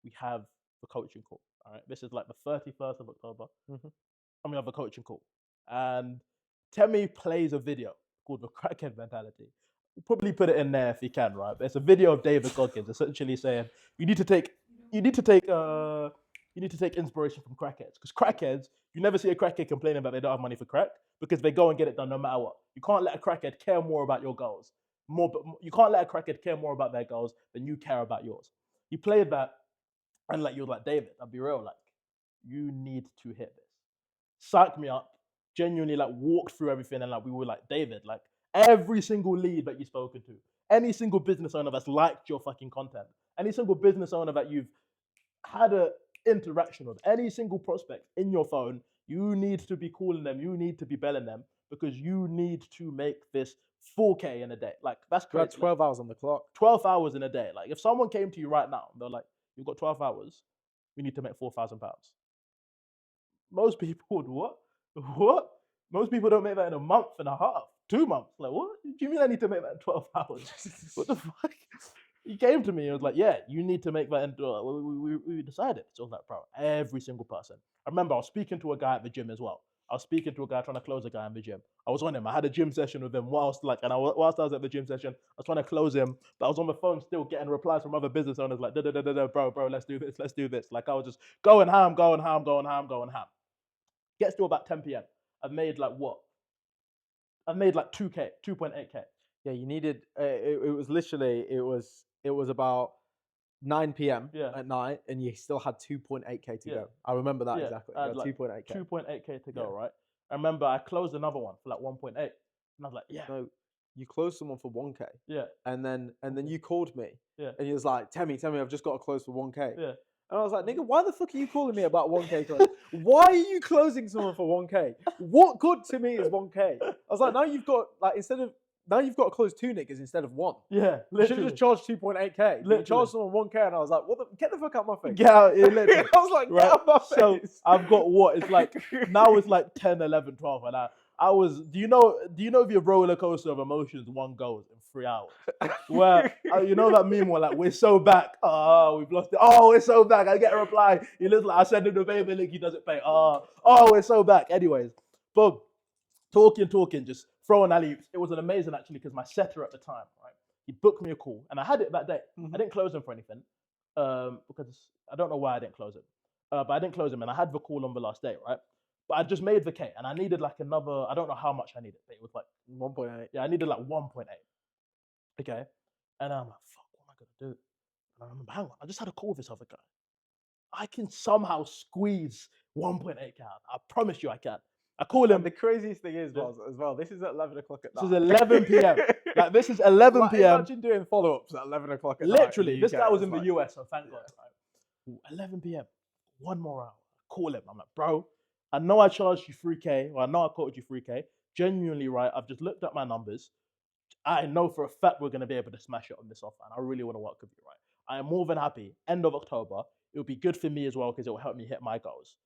[SPEAKER 2] we have the coaching call. All right, this is like the 31st of October, and we have a coaching call. And Temi plays a video called the crackhead mentality. We'll probably put it in there if you can, right? But it's a video of David Goggins essentially saying you need to take inspiration from crackheads, because crackheads, you never see a crackhead complaining that they don't have money for crack because they go and get it done no matter what. You can't let a crackhead care more about your goals. You can't let a crackhead care more about their goals than you care about yours. You played that, and like you were like, David, I'll be real, like you need to hit this. Psyched me up, genuinely like walked through everything, and like we were like, David, like every single lead that you've spoken to, any single business owner that's liked your fucking content, any single business owner that you've had a interaction with, any single prospect in your phone, you need to be calling them, you need to be belling them, because you need to make this 4K in a day. Like that's
[SPEAKER 1] crazy. 12 hours on the clock.
[SPEAKER 2] 12 hours in a day. Like if someone came to you right now, they're like, you've got 12 hours, we need to make £4,000. Most people would what? What? Most people don't make that in a month and a half, 2 months. Like, what? Do you mean I need to make that in 12 hours? What the fuck? He came to me and was like, yeah, you need to make that in. We decided. So I was like, bro, every single person. I remember I was speaking to a guy at the gym as well. I was speaking to a guy trying to close a guy in the gym. I was on him. I had a gym session with him whilst I was at the gym session. I was trying to close him, but I was on the phone still getting replies from other business owners like, bro, let's do this. Like I was just going ham. Gets to about 10 p.m. I've made like what? I've made like 2K, 2.8K.
[SPEAKER 1] Yeah, you needed. It was about 9 p.m. at night, and you still had 2.8K to go. I remember that exactly.
[SPEAKER 2] I had like
[SPEAKER 1] 2.8K.
[SPEAKER 2] 2.8K to go, right? I remember I closed another one for like 1.8, and I was like, yeah.
[SPEAKER 1] No, you closed someone for 1K.
[SPEAKER 2] Yeah.
[SPEAKER 1] And then you called me.
[SPEAKER 2] Yeah.
[SPEAKER 1] And he was like, Tell me, I've just got to close for 1K.
[SPEAKER 2] Yeah.
[SPEAKER 1] And I was like, nigga, why the fuck are you calling me about 1K close? Why are you closing someone for 1K? What good to me is 1K? I was like, now you've got to close 2 niggas instead of 1.
[SPEAKER 2] Yeah,
[SPEAKER 1] you should have just charged 2.8K. You charged someone 1K, and I was like, get the fuck out of my face.
[SPEAKER 2] Get out here,
[SPEAKER 1] I was like, get out of my face.
[SPEAKER 2] So I've got what? It's like now it's like 10, 11, 12, and I was. Do you know the roller coaster of emotions one goes in 3 hours? Where you know that meme where like we're so back. Oh, we've lost it. Oh, we're so back. I get a reply. He looks like I send him the payment link. He doesn't pay. Oh, we're so back. Anyways, but talking, just throwing alley-oops. It was an amazing actually because my setter at the time, right? He booked me a call, and I had it that day. I didn't close him for anything because I don't know why I didn't close him, but I didn't close him, and I had the call on the last day, right? But I just made the K, and I needed like another. I don't know how much I needed, but it was like
[SPEAKER 1] 1.8.
[SPEAKER 2] Yeah, I needed like 1.8. Okay, and I'm like, fuck, what am I gonna do? And I remember, hang on, I just had a call with this other guy. I can somehow squeeze 1.8k out. I promise you I can. I call him.
[SPEAKER 1] And the craziest thing is, as well, this is at 11 o'clock at night.
[SPEAKER 2] This is 11 p.m. Like, this is 11 p.m.
[SPEAKER 1] Imagine doing follow-ups at 11 o'clock at night.
[SPEAKER 2] Literally, this guy was in the
[SPEAKER 1] like,
[SPEAKER 2] US, so thank God. Right? 11 p.m. 1 more hour. I call him. I'm like, bro, I know I charged you 3k, or I know I quoted you 3k. Genuinely, right? I've just looked at my numbers. I know for a fact we're going to be able to smash it on this offer, and I really want to work with you, right? I am more than happy. End of October, it'll be good for me as well because it will help me hit my goals.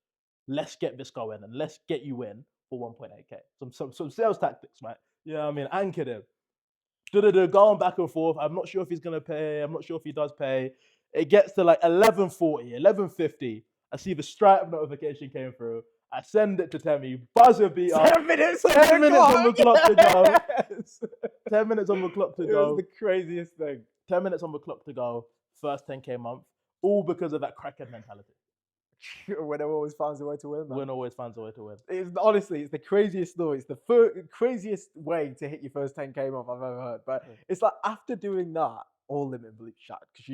[SPEAKER 2] Let's get this going and let's get you in for 1.8k. Some sales tactics, right? Yeah, I mean, anchored him. Going back and forth. I'm not sure if he's gonna pay. I'm not sure if he does pay. It gets to like 11:40, 11:50. I see the Stripe notification came through. I send it to Temmie. Buzzer beat up.
[SPEAKER 1] 10 minutes.
[SPEAKER 2] 10 minutes on the clock to go. 10 minutes on the clock to go.
[SPEAKER 1] It was the craziest thing.
[SPEAKER 2] 10 minutes on the clock to go. First 10k month. All because of that crackhead mentality.
[SPEAKER 1] Winner always finds a way to win, man.
[SPEAKER 2] Winner always finds a way to win.
[SPEAKER 1] Honestly, it's the craziest story. It's the craziest way to hit your first 10k month I've ever heard. But it's like after doing that, all limit bleach chat, because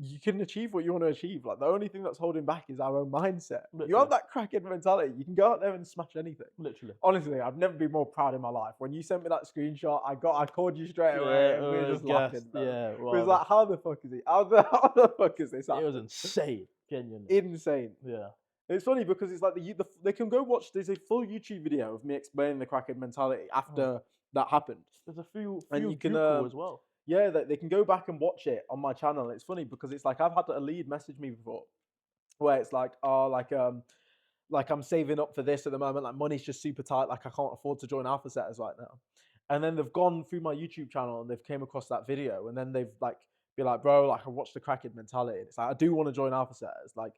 [SPEAKER 1] you can achieve what you want to achieve. Like the only thing that's holding back is our own mindset.
[SPEAKER 2] Literally.
[SPEAKER 1] You have that crackhead mentality. You can go out there and smash anything.
[SPEAKER 2] Literally.
[SPEAKER 1] Honestly, I've never been more proud in my life. When you sent me that screenshot, I called you straight away, and we were just laughing.
[SPEAKER 2] Yeah,
[SPEAKER 1] well, it was like, how the fuck is he? How the fuck is this happening?
[SPEAKER 2] It was insane. Genuinely.
[SPEAKER 1] Insane.
[SPEAKER 2] Yeah.
[SPEAKER 1] It's funny because it's like they can go watch. There's a full YouTube video of me explaining the crackhead mentality after that happened.
[SPEAKER 2] There's a few
[SPEAKER 1] and you can
[SPEAKER 2] as well.
[SPEAKER 1] Yeah, they can go back and watch it on my channel. It's funny because it's like I've had a lead message me before, where it's like, like I'm saving up for this at the moment. Like money's just super tight. Like I can't afford to join Alpha Setters right now. And then they've gone through my YouTube channel and they've came across that video, and then they've like be like, bro, like I watched the crackhead mentality. It's like I do want to join Alpha Setters. Like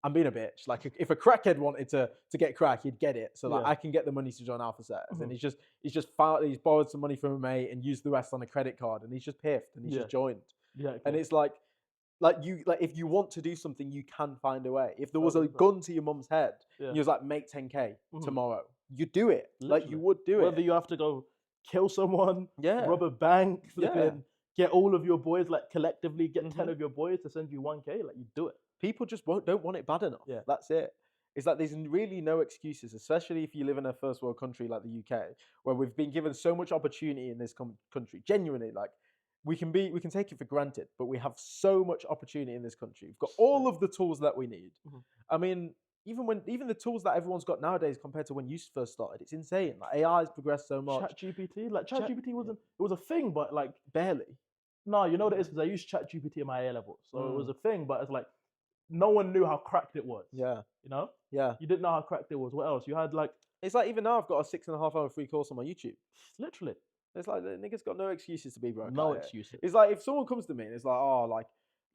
[SPEAKER 1] I'm being a bitch. Like if a crackhead wanted to get crack, he'd get it. So like I can get the money to join Alpha Setters. And he's borrowed some money from a mate and used the rest on a credit card, and he's just piffed and he's just joined.
[SPEAKER 2] Yeah. Cool.
[SPEAKER 1] And it's like if you want to do something, you can find a way. If there was a gun to your mum's head and you was like, make 10k tomorrow, you do it.
[SPEAKER 2] Literally.
[SPEAKER 1] Like you would do it.
[SPEAKER 2] Whether you have to go kill someone, rob a bank, get all of your boys, like collectively get 10 of your boys to send you 1k, like you do it.
[SPEAKER 1] People just don't want it bad enough. Yeah. That's it. It's like there's really no excuses, especially if you live in a first world country like the UK, where we've been given so much opportunity in this country. Genuinely, like we can take it for granted, but we have so much opportunity in this country. We've got all of the tools that we need. I mean, even the tools that everyone's got nowadays compared to when you first started, it's insane. Like AI has progressed so much.
[SPEAKER 2] ChatGPT, like ChatGPT wasn't it was a thing, but like
[SPEAKER 1] barely.
[SPEAKER 2] No, you know what it is, because I used ChatGPT in my A level, so it was a thing, but it's like no one knew how cracked it was.
[SPEAKER 1] Yeah.
[SPEAKER 2] You know?
[SPEAKER 1] Yeah.
[SPEAKER 2] You didn't know how cracked it was. What else? You had like
[SPEAKER 1] it's like even now I've got a 6.5 hour free course on my YouTube.
[SPEAKER 2] Literally.
[SPEAKER 1] It's like the niggas got no excuses to be broke.
[SPEAKER 2] No excuses.
[SPEAKER 1] It's like if someone comes to me and it's like, oh,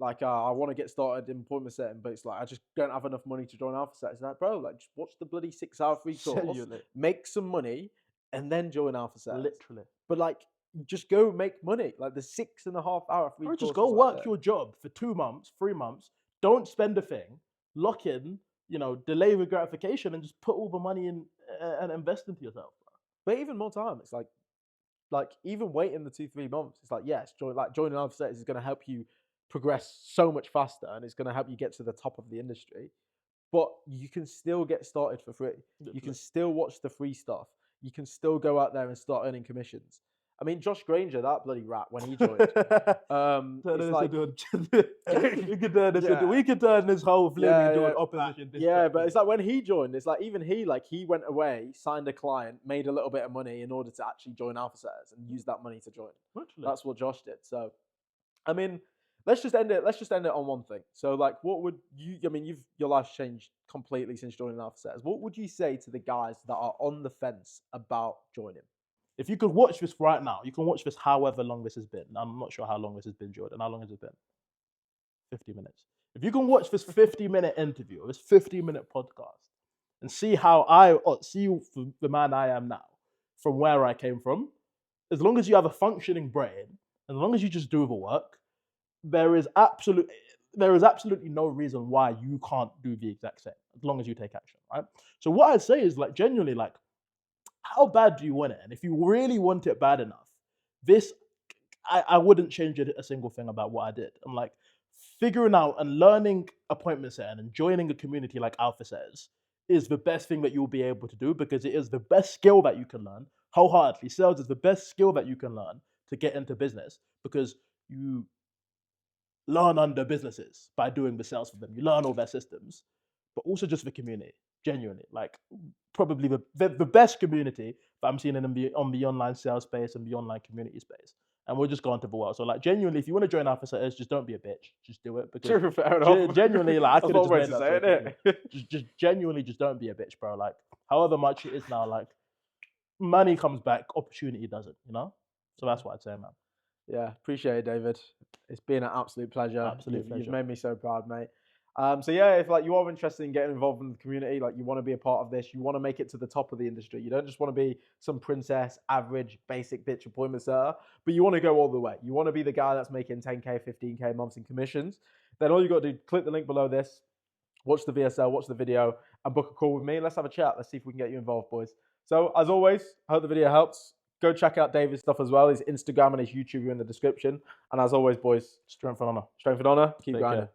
[SPEAKER 1] I want to get started in appointment setting, but it's like I just don't have enough money to join Alpha Set. It's like, bro, like just watch the bloody 6 hour free course, make some money, and then join Alpha Set.
[SPEAKER 2] Literally.
[SPEAKER 1] But like, just go make money. Like the 6.5 hour free course.
[SPEAKER 2] Just go work your job for 2 months, 3 months. Don't spend a thing. Lock in. Delay the gratification and just put all the money in and invest into yourself.
[SPEAKER 1] But even more time, it's like even waiting the 2-3 months, it's like, yes, joining Alpha Set is going to help you progress so much faster, and it's going to help you get to the top of the industry. But you can still get started for free. Literally. You can still watch the free stuff. You can still go out there and start earning commissions. I mean, Josh Granger, that bloody rat, when he joined, it's like
[SPEAKER 2] we could turn this whole thing into an opposition.
[SPEAKER 1] But it's like when he joined, it's like even he went away, signed a client, made a little bit of money in order to actually join Alpha Setters and use that money to join.
[SPEAKER 2] Literally.
[SPEAKER 1] That's what Josh did. So, I mean, let's just end it on one thing. So, like, what would you? I mean, your life's changed completely since joining Alpha Setters. What would you say to the guys that are on the fence about joining?
[SPEAKER 2] If you could watch this right now, you can watch this however long this has been. I'm not sure how long this has been, Jordan. How long has it been? 50 minutes. If you can watch this 50-minute interview, this 50-minute podcast, and see see the man I am now, from where I came from, as long as you have a functioning brain, as long as you just do the work, there is absolutely no reason why you can't do the exact same, as long as you take action, right? So what I'd say is, like, genuinely, like, how bad do you want it? And if you really want it bad enough, I wouldn't change a single thing about what I did. I'm like, figuring out and learning appointment setting and joining a community like Alpha Setters is the best thing that you'll be able to do, because it is the best skill that you can learn. Wholeheartedly, sales is the best skill that you can learn to get into business, because you learn under businesses by doing the sales for them. You learn all their systems, but also just the community. Genuinely, like probably the best community that I'm seeing on the online sales space and the online community space. And we'll just go into the world. So like genuinely, if you want to join Alpha Setters, just don't be a bitch. Just do it, because
[SPEAKER 1] True, fair enough.
[SPEAKER 2] genuinely, like I could have just
[SPEAKER 1] way
[SPEAKER 2] made
[SPEAKER 1] to
[SPEAKER 2] that
[SPEAKER 1] say
[SPEAKER 2] so
[SPEAKER 1] it,
[SPEAKER 2] quickly.
[SPEAKER 1] innit?
[SPEAKER 2] Just genuinely, just don't be a bitch, bro. Like however much it is now, like money comes back, opportunity doesn't. You know. So that's what I'd say, man.
[SPEAKER 1] Yeah, appreciate it, David. It's been an absolute pleasure.
[SPEAKER 2] Absolute pleasure.
[SPEAKER 1] You've made me so proud, mate. So yeah, if like you are interested in getting involved in the community, like you want to be a part of this, you want to make it to the top of the industry. You don't just want to be some princess, average, basic bitch appointment setter, but you want to go all the way. You want to be the guy that's making 10K, 15K months in commissions. Then all you got to do, click the link below this, watch the VSL, watch the video, and book a call with me. Let's have a chat. Let's see if we can get you involved, boys. So as always, I hope the video helps. Go check out David's stuff as well. His Instagram and his YouTube are in the description. And as always, boys,
[SPEAKER 2] Strength and honor.
[SPEAKER 1] strength and honor. Keep
[SPEAKER 2] Take
[SPEAKER 1] grinding.
[SPEAKER 2] care.